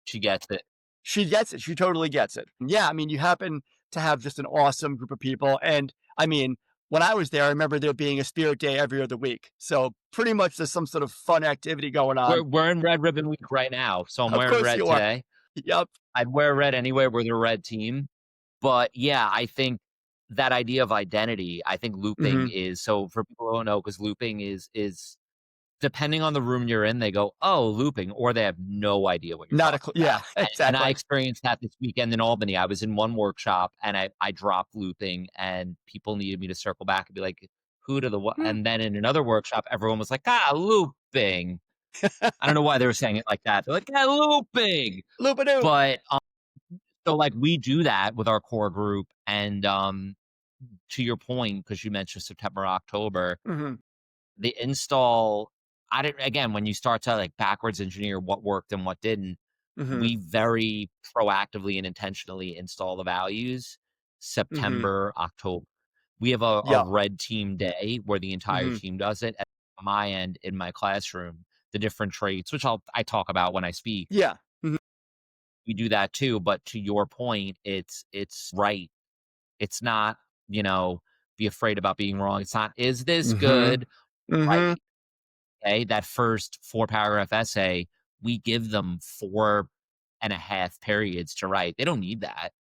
She gets it. She gets it. She totally gets it. Yeah, I mean, you happen to have just an awesome group of people. And I mean, when I was there, I remember there being a spirit day every other week. So pretty much there's some sort of fun activity going on. We're in Red Ribbon Week right now, so I'm Of wearing course red you are. today. Yep. I'd wear red anyway, we're the red team. But yeah, I think that idea of identity, I think looping Hmm. is so for people who don't know, because looping is depending on the room you're in, they go, "Oh, looping," or they have no idea what you're Not a talking clue. about. Yeah, And I exactly. experienced that this weekend in Albany. I was in one workshop and I dropped looping and people needed me to circle back and be like, "Who to the what?" Hmm. And then in another workshop, everyone was like, "Ah, looping." I don't know why they were saying it like that. They're like, "Ah, looping." Loop-a-doo. But so like we do that with our core group and to your point, because you mentioned September, October, Hmm. the install, I didn't again, when you start to, like, backwards engineer what worked and what didn't, Hmm. we very proactively and intentionally install the values Hmm. September, October. We have a Yep. red team day where the entire Hmm. team does it. At my end, in my classroom, the different traits, which I talk about when I speak, Yeah. Hmm. we do that too, but to your point, it's right. It's not, you know, be afraid about being wrong. It's not, "Is this Hmm. good?" Hmm. Right. Okay, that first 4-paragraph essay, we give them 4.5 periods to write. They don't need that,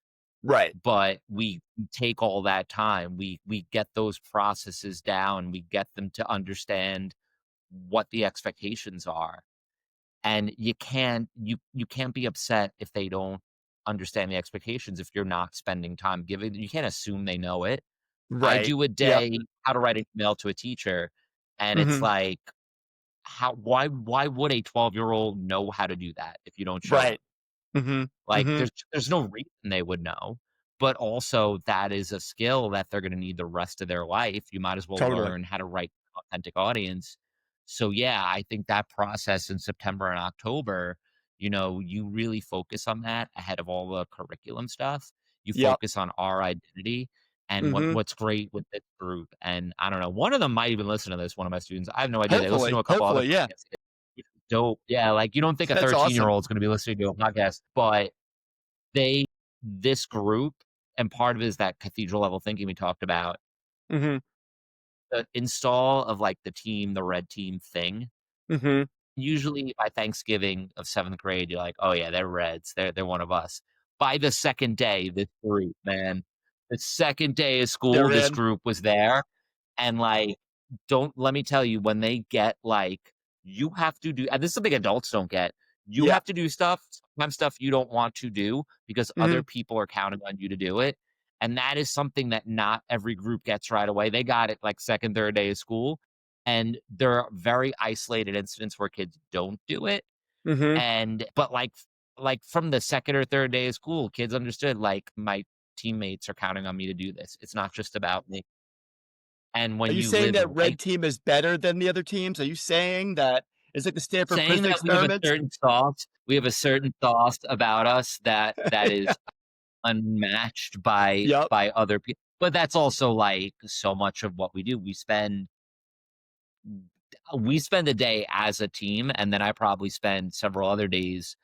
Right. but we take all that time. We get those processes down. We get them to understand what the expectations are. And you can't be upset if they don't understand the expectations if you're not spending time giving you can't assume they know it. I Right. do a Yep. day how to write an email to a teacher, and it's Hmm. like how why would a 12-year-old know how to do that if you don't show them? Right. Hmm. Like, Hmm. there's no reason they would know, but also that is a skill that they're gonna need the rest of their life. You might as well Totally. learn how to write authentic audience. So, yeah, I think that process in September and October, you really focus on that ahead of all the curriculum stuff. You Yep. focus on our identity and Hmm. what's great with this group, and I don't know, one of them might even listen to this, one of my students. I have no idea. They listen to Hopefully. a couple other Hopefully. Yeah. podcasts. It's dope. Yeah, like, you don't think a That's awesome. thirteen-year-old is gonna be listening to a podcast, but they this group, and part of it is that cathedral level thinking we talked about, Hmm. the install of, like, the team, the red team thing, Hmm. usually by Thanksgiving of 7th grade, you're like, "Oh, yeah, they're Reds. They're one of us." By the 2nd day, this group, man, the 2nd day of school, They're this in. group was there, and, like, don't let me tell you, when they get, like, you have to do and this is something adults don't get. You Yeah. have to do stuff, sometimes stuff you don't want to do because Hmm. other people are counting on you to do it, and that is something that not every group gets right away. They got it, like, 2nd, 3rd day of school, and there are very isolated incidents where kids don't do it, Hmm. and but, like, from the 2nd or 3rd day of school, kids understood, like, my teammates are counting on me to do this. It's not just about me, and Are when you you saying live that right red team is better than the other teams? Are you saying that it's like the Stanford saying prison that experiments? we have a certain sauce about us that is Yeah. unmatched Yep. by other people. But that's also, like, so much of what we do. We spend a day as a team, and then I probably spend several other days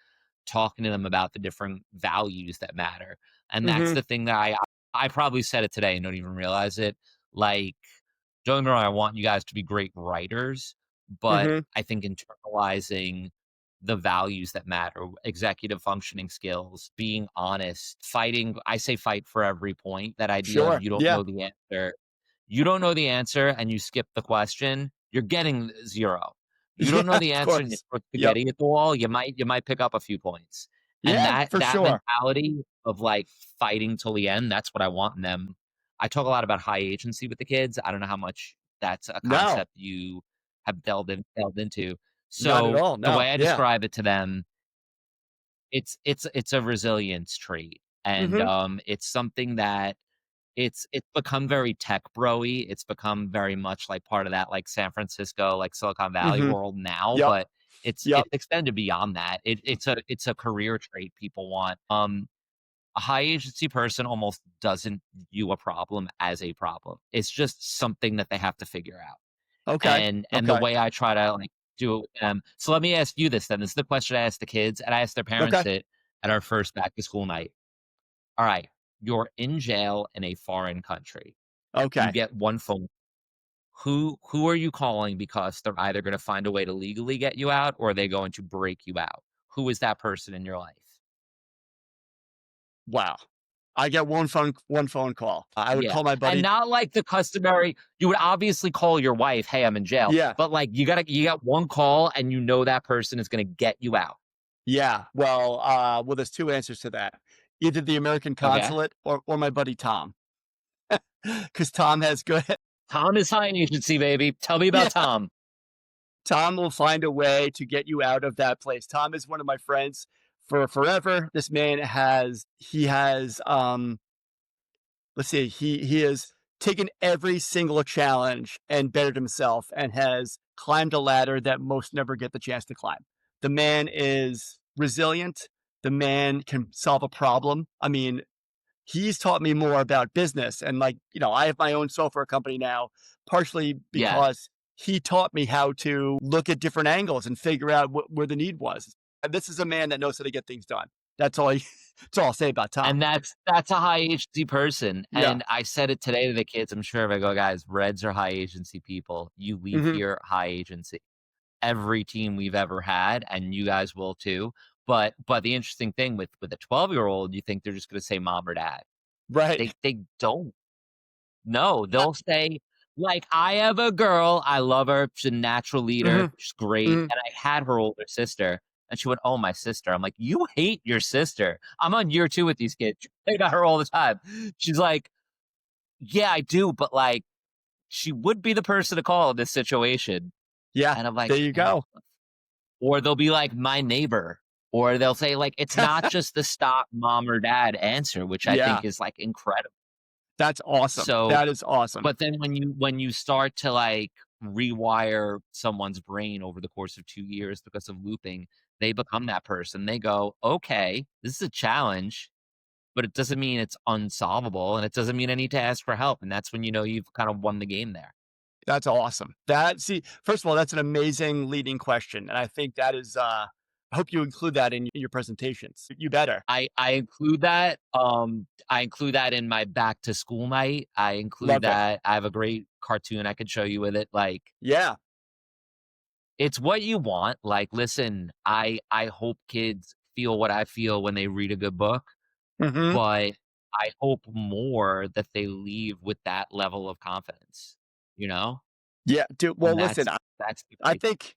talking to them about the different values that matter. And that's Mhm. the thing that I probably said it today and don't even realize it. Like, don't get me wrong, I want you guys to be great writers, but Mhm. I think internalizing the values that matter, executive functioning skills, being honest, fighting. I say fight for every point. That idea of Sure. you don't Yeah. know the answer. You don't know the answer and you skip the question, you're getting 0. You Yeah, don't know the of answer and you course. throw Yep. spaghetti at the wall, you might pick up a few points. And Yeah, for that sure. mentality of, like, fighting till the end, that's what I want in them. I talk a lot about high agency with the kids. I don't know how much that's a No, concept you have delved into. not at So, all. the No. way I Yeah. describe it to them, it's a resilience trait, and, Mhm. it's something that It's become very tech bro-y. It's become very much like part of that, like, San Francisco, like, Silicon Valley Mhm. world now, Yep. but Yep. it's extended beyond that. It's a career trait people want. A high agency person almost doesn't view a problem as a problem. It's just something that they have to figure out. Okay. And the Okay. way I try to, like, do it with them, so let me ask you this then. This is the question I asked the kids, and I asked their parents Okay. it at our first back to school night. Alright, you're in jail in a foreign country. You Okay. get one phone. Who are you calling because they're either gonna find a way to legally get you out or are they going to break you out? Who is that person in your life? Wow. I get one phone call. I would Yeah, call my and buddy. not like the customary you would obviously call your wife, "Hey, I'm in jail," Yeah. but, like, you got one call and you know that person is gonna get you out, Yeah. Well, there's 2 answers to that. Either the American okay? consulate or my buddy Tom, because Tom has good. Tom is high agency, baby. Tell me about Yeah. Tom. Tom will find a way to get you out of that place. Tom is one of my friends for forever. This man has let's see, he has taken every single challenge and bettered himself and has climbed a ladder that most never get the chance to climb. The man is resilient. The man can solve a problem. I mean, he's taught me more about business. And like, I have my own software company now, partially Yeah, because he taught me how to look at different angles and figure out where the need was. And this is a man that knows how to get things done. That's all. That's all I'll say about Tom. and that's a high agency person, Yeah. and I said it today to the kids, I'm sure if I go, "Guys, Reds are high agency people. You leave Hmm. here high agency." Every team we've ever had, and you guys will too, but the interesting thing with a 12-year-old, you think they're just gonna say mom or dad. Right. They don't. No, they'll say like, I have a girl, I love her, she's a natural leader, Hmm. she's great, Hmm. and I had her older sister, and she went, "Oh, my sister." I'm like, "You hate your sister." I'm on year 2 with these kids. I about her all the time. She's like, "Yeah, I do, but, like, she would be the person to call in this situation." Yeah. And I'm like, There you "Man." go. Or they'll be like, "My neighbor." Or they'll say, like, it's not just the stock mom or dad answer, which I Yeah. think is, like, incredible. That's awesome. So That is awesome. but then when you start to, like, rewire someone's brain over the course of 2 years because of looping, they become that person. They go, "Okay, this is a challenge, but it doesn't mean it's unsolvable, and it doesn't mean I need to ask for help," and that's when you know you've kind of won the game there. That's awesome. First of all, that's an amazing leading question. And I think that is, I hope you include that in your presentations. You better. I include that in my back to school night. I include Love it. that I have a great cartoon I could show you with it, like, Yeah. it's what you want, like, listen, I hope kids feel what I feel when they read a good book, Hmm. but I hope more that they leave with that level of confidence, you know? Yeah. Dude, well, And listen, that's the I great think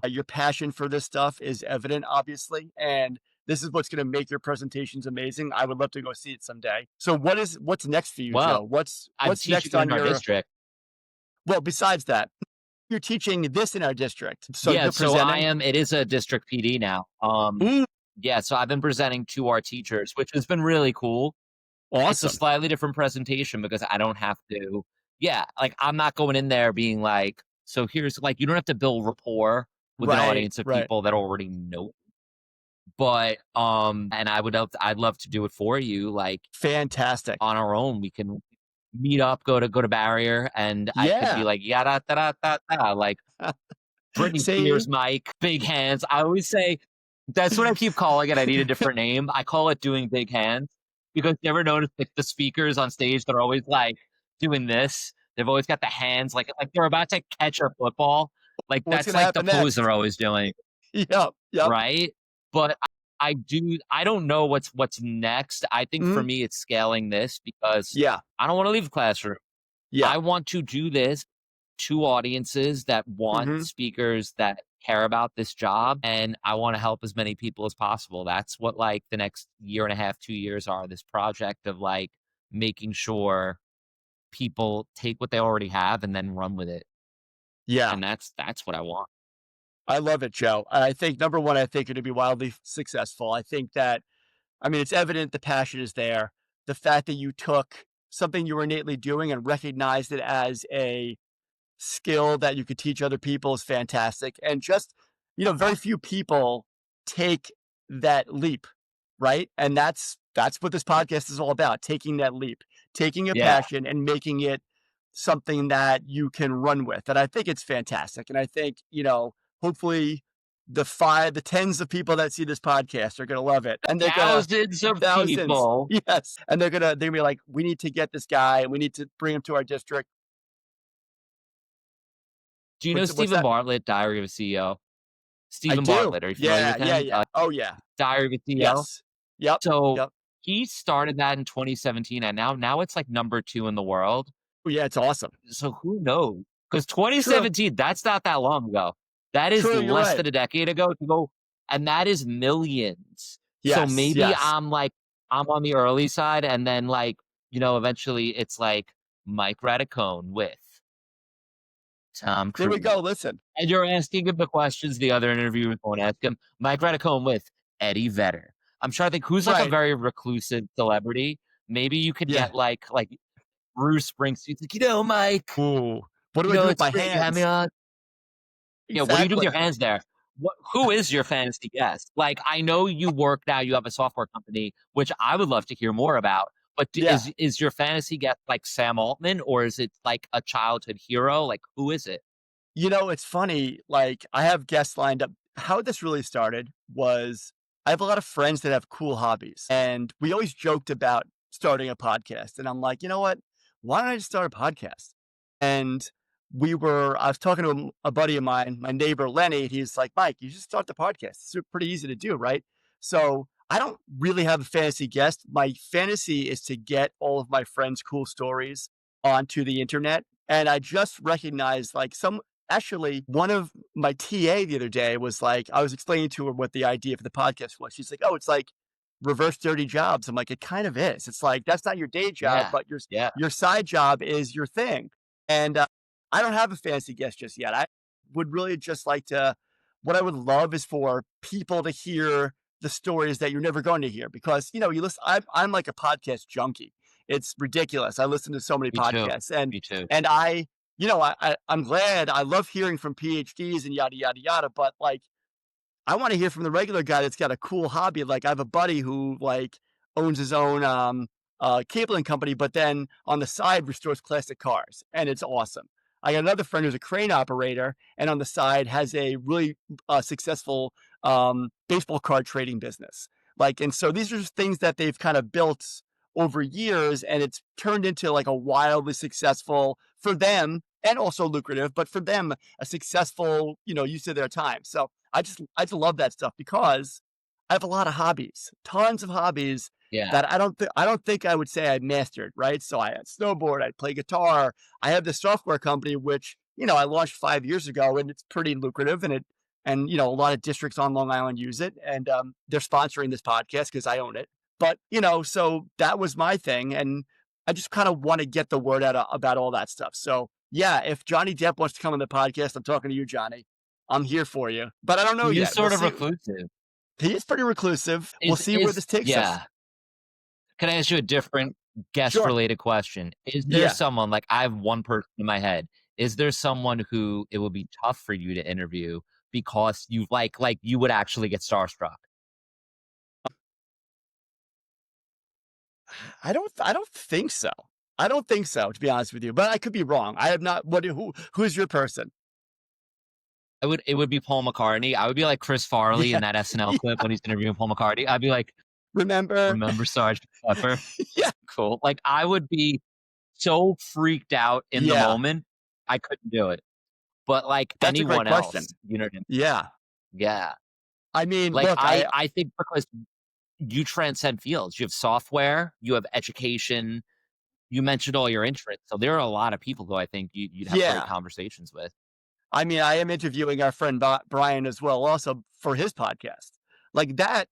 your passion for this stuff is evident, obviously. And this is what's going to make your presentations amazing. I would love to go see it someday. So what's next for you, well, Joe? What's, I'm what's teaching next it on in our your, district. well, besides that, you're teaching this in our district. So Yeah, you're so presenting. it is a district PD now. Ooh, Yeah, so I've been presenting to our teachers, which has been really cool. It's a awesome. slightly different presentation because I don't have to yeah, like, I'm not going in there being like, "So here's" like, you don't have to build rapport with an Right. audience of Right. people that already know, but, and I'd love to do it for you, like, Fantastic. on our own, we can meet up, go to Barrier, and I could be Yeah. like, "Yada, da, da, da, da," like, Britney See? Spears mic, big hands. I always say that's what I keep calling it. I need a different name. I call it doing big hands because you ever notice like the speakers on stage, they're always like doing this. They've always got the hands like they're about to catch a football. Like What's that's gonna like the happen pose they're next? always doing, Yep. Yep. right? But I don't know what's next. I think for Mhm. me it's scaling this because Yeah. I don't want to leave the classroom. Yeah. I want to do this to audiences that want Mhm. speakers that care about this job, and I wanna help as many people as possible. That's what, like, the next year and a half, 2 years are, this project of, like, making sure people take what they already have and then run with it, Yeah. and that's what I want. I love it, Joe. I think number 1, I think you're gonna be wildly successful. I think that I mean, it's evident the passion is there. the fact that you took something you were innately doing and recognized it as a skill that you could teach other people is fantastic. And just, very few people take that leap, right? And that's what this podcast is all about, taking that leap, taking a Yeah. passion and making it something that you can run with. And I think it's fantastic. And I think, hopefully the tens of people that see this podcast are gonna love it. And they're gonna Thousands of thousands. people. Yes. And they're gonna be like, we need to get this guy and we need to bring him to our district. Do you know What's Stephen that? Bartlett, Diary of a CEO? I Stephen do. Bartlett, are you familiar Yeah, with yeah, him? yeah. Oh, yeah. Diary of a CEO? Yes. Yep, So, yep. he started that in 2017, and now it's, like, number 2 in the world. Oh, yeah, it's awesome. So who knows? Because True, 2017, that's not that long ago. That is true, you're less right. than a decade ago to go, and that is millions. So Yes, maybe yes. I'm on the early side, and then, like, eventually it's like Mike Radicone with Tom There we Cruise. go, listen. And you're asking him the questions the other interviewers won't ask him. Mike Radicone with Eddie Vedder. I'm trying to think who's like a Right. very reclusive celebrity. Maybe you could Yeah. get like Bruce Springsteen's like, Mike, Ooh. What do I do with it's my great you had me hands? on. Yeah, what do you do with your Exactly. hands there? Who is your fantasy guest? Like, I know you work now, you have a software company, which I would love to hear more about. But Yeah. is your fantasy guest like Sam Altman, or is it like a childhood hero? Like, who is it? It's funny, like, I have guests lined up. How this really started was I have a lot of friends that have cool hobbies, and we always joked about starting a podcast, and I'm like, "You know what? Why don't I just start a podcast?" And I was talking to a buddy of mine, my neighbor, Lenny, and he's like, "Mike, you should start the podcast. It's pretty easy to do, right?" So, I don't really have a fantasy guest. My fantasy is to get all of my friends' cool stories onto the internet, and I just recognized, like, actually, one of my TA the other day was like, I was explaining to her what the idea for the podcast was. She's like, "Oh, it's like reverse dirty jobs." I'm like, "It kind of is. It's like that's not your day job, Yeah. but Yeah. your side job is your thing." And I don't have a fancy guest just yet. I would really just like to. What I would love is for people to hear the stories that you're never going to hear because you listen. I'm like a podcast junkie. It's ridiculous. I listen to so many Me too. podcasts, and Me too. and I I'm glad. I love hearing from PhDs and yada yada yada, but like I want to hear from the regular guy that's got a cool hobby. Like I have a buddy who like owns his own cabling company, but then on the side restores classic cars, and it's awesome. I got another friend who's a crane operator, and on the side has a really successful baseball card trading business. Like, and so these are just things that they've kind of built over years, and it's turned into like a wildly successful for them and also lucrative, but for them a successful use of their time. So I just love that stuff because I have a lot of hobbies, tons of hobbies Yeah. that I don't think I would say I mastered, right? So I snowboard, I play guitar, I have this software company which, I launched 5 years ago and it's pretty lucrative and a lot of districts on Long Island use it and they're sponsoring this podcast because I own it. But, so that was my thing and I just kind of want to get the word out about all that stuff. So yeah, if Johnny Depp wants to come on the podcast, I'm talking to you, Johnny. I'm here for you, but I don't know He is yet. We'll sort of see. reclusive. He is pretty reclusive. We'll see where Is this takes us. yeah. Can I ask you a different guest Sure. related question? Is there Yeah. someone like I have one person in my head. Is there someone who it would be tough for you to interview because you like you would actually get starstruck? I don't think so. I don't think so, to be honest with you, but I could be wrong. I have not. Who's your person? It would be Paul McCartney. I would be like Chris Farley Yeah. in that SNL Yeah. clip when he's interviewing Paul McCartney. I'd be like, Remember? remember Sergeant Pepper? Yeah. Cool. Like I would be so freaked out in the Yeah. moment, I couldn't do it. But like That's a great anyone question. else, you know what I mean? Yeah. Yeah. I mean, Like look, I think because you transcend fields. You have software, you have education, you mentioned all your interests. So there are a lot of people who I think you'd have great yeah. conversations with. I mean, I am interviewing our friend Brian as well, also for his podcast. Like that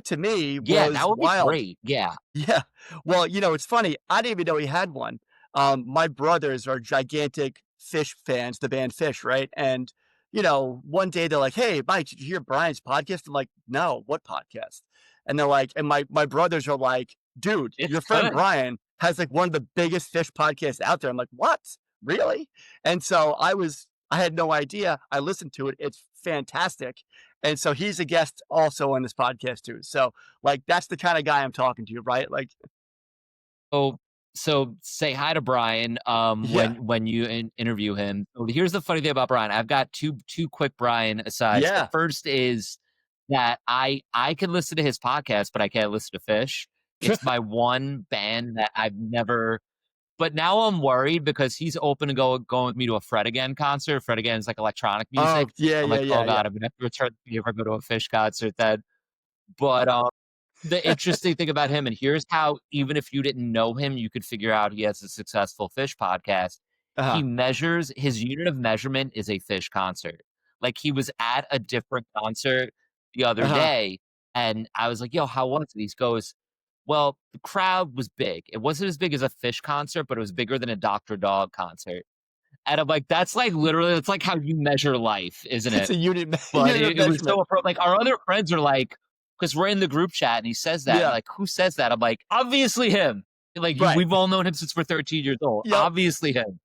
to me Yeah, that was would be wild. great. Yeah. Yeah. Well, it's funny. I didn't even know he had one. My brothers are gigantic Fish fans, the band Fish, right? And, one day they're like, "Hey, Mike, did you hear Brian's podcast?" I'm like, "No, what podcast?" And they're like, and my brothers are like dude, It's your friend good. Brian has like one of the biggest fish podcasts out there. I'm like, what? Really? And so I had no idea. I listened to it. It's fantastic. And so he's a guest also on this podcast too. So like that's the kind of guy I'm talking to, right? Like, So so say hi to Brian, yeah, when you interview him. So here's the funny thing about Brian. I've got two quick Brian asides. The yeah. first is that I can listen to his podcast, but I can't listen to Fish. It's my one band that I've never, but now I'm worried because he's open to going with me to a Fred Again concert. Fred Again is like electronic Oh, music. yeah, I'm yeah, like, "Oh yeah, yeah. god, I'm gonna have to return the if I go to a Fish concert then." But, the interesting thing about him, and here's how even if you didn't know him, you could figure out he has a successful Fish podcast. He Uh-huh. measures his unit of measurement is a Fish concert. Like, he was at a different concert the other Uh-huh. day, and I was like, "Yo, how was it?" He goes, "Well, the crowd was big. It wasn't as big as a Fish concert, but it was bigger than a Dr. Dog concert." And I'm like, "That's, like, literally that's, like, how you measure life, isn't It's it?" a But unit of it was measurement. so like, our other friends are like, because 'cause we're in the group chat and he says that, and Yeah. like, "Who says that?" I'm like, "Obviously him." Like, you Right. we've all known him since we're 13 years old. Yep. Obviously him.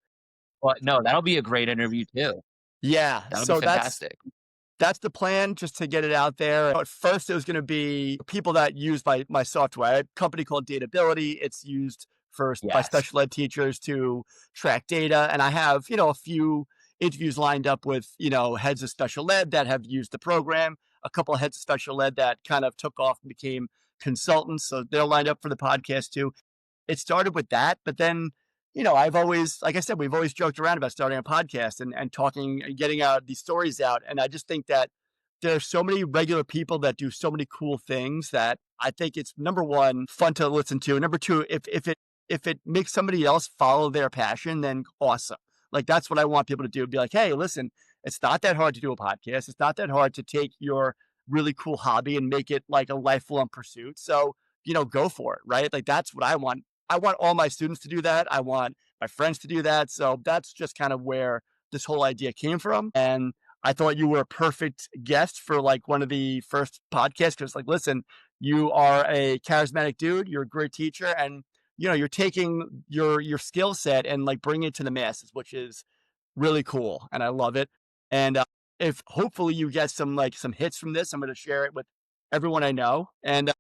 But no, that'll be a great interview too. Yeah. That'll be So fantastic. that's the plan, just to get it out there. At first, it was going to be people that use my software. I have a company called Datability. It's used by Yes. special ed teachers to track data, and I have a few interviews lined up with heads of special ed that have used the program. A couple of heads of special ed that kind of took off and became consultants, so they're lined up for the podcast too. It started with that, but then, I've always, like I said, we've always joked around about starting a podcast and talking and getting out these stories out. And I just think that there are so many regular people that do so many cool things that I think it's number one, fun to listen to. Number two, if it makes somebody else follow their passion, then awesome. Like that's what I want people to do. Be like, hey, listen, it's not that hard to do a podcast. It's not that hard to take your really cool hobby and make it like a lifelong pursuit. So, go for it, right? Like that's what I want. I want all my students to do that. I want my friends to do that. So that's just kind of where this whole idea came from. And I thought you were a perfect guest for like one of the first podcasts because, like, listen, you are a charismatic dude. You're a great teacher, and you're taking your skill set and like bringing it to the masses, which is really cool, and I love it. And if hopefully you get some hits from this, I'm going to share it with everyone I know. And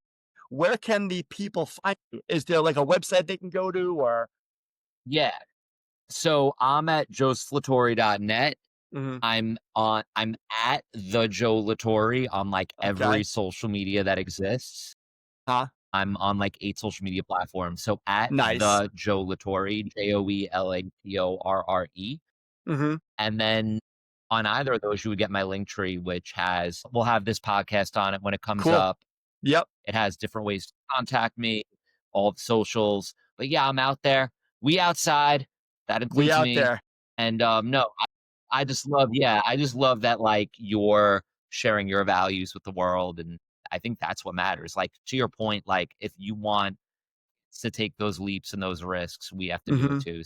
where can the people find you? Is there like a website they can go to or Yeah. So I'm at joesflatori.net. Mhm. I'm at the Joe Lattori on like Okay. every social media that exists. Huh? I'm on like 8 social media platforms. So at Nice. the Joe Latore, JoeLatorre. Mhm. And then on either of those, you would get my link tree, which we'll have this podcast on it when it comes Cool. up. Yep. It has different ways to contact me, all the socials. But yeah, I'm out there. We outside. That We includes out me. there. And no, I just love, yeah, I just love that like you're sharing your values with the world. And I think that's what matters. Like to your point, like if you want to take those leaps and those risks, we have to do it Mhm. too.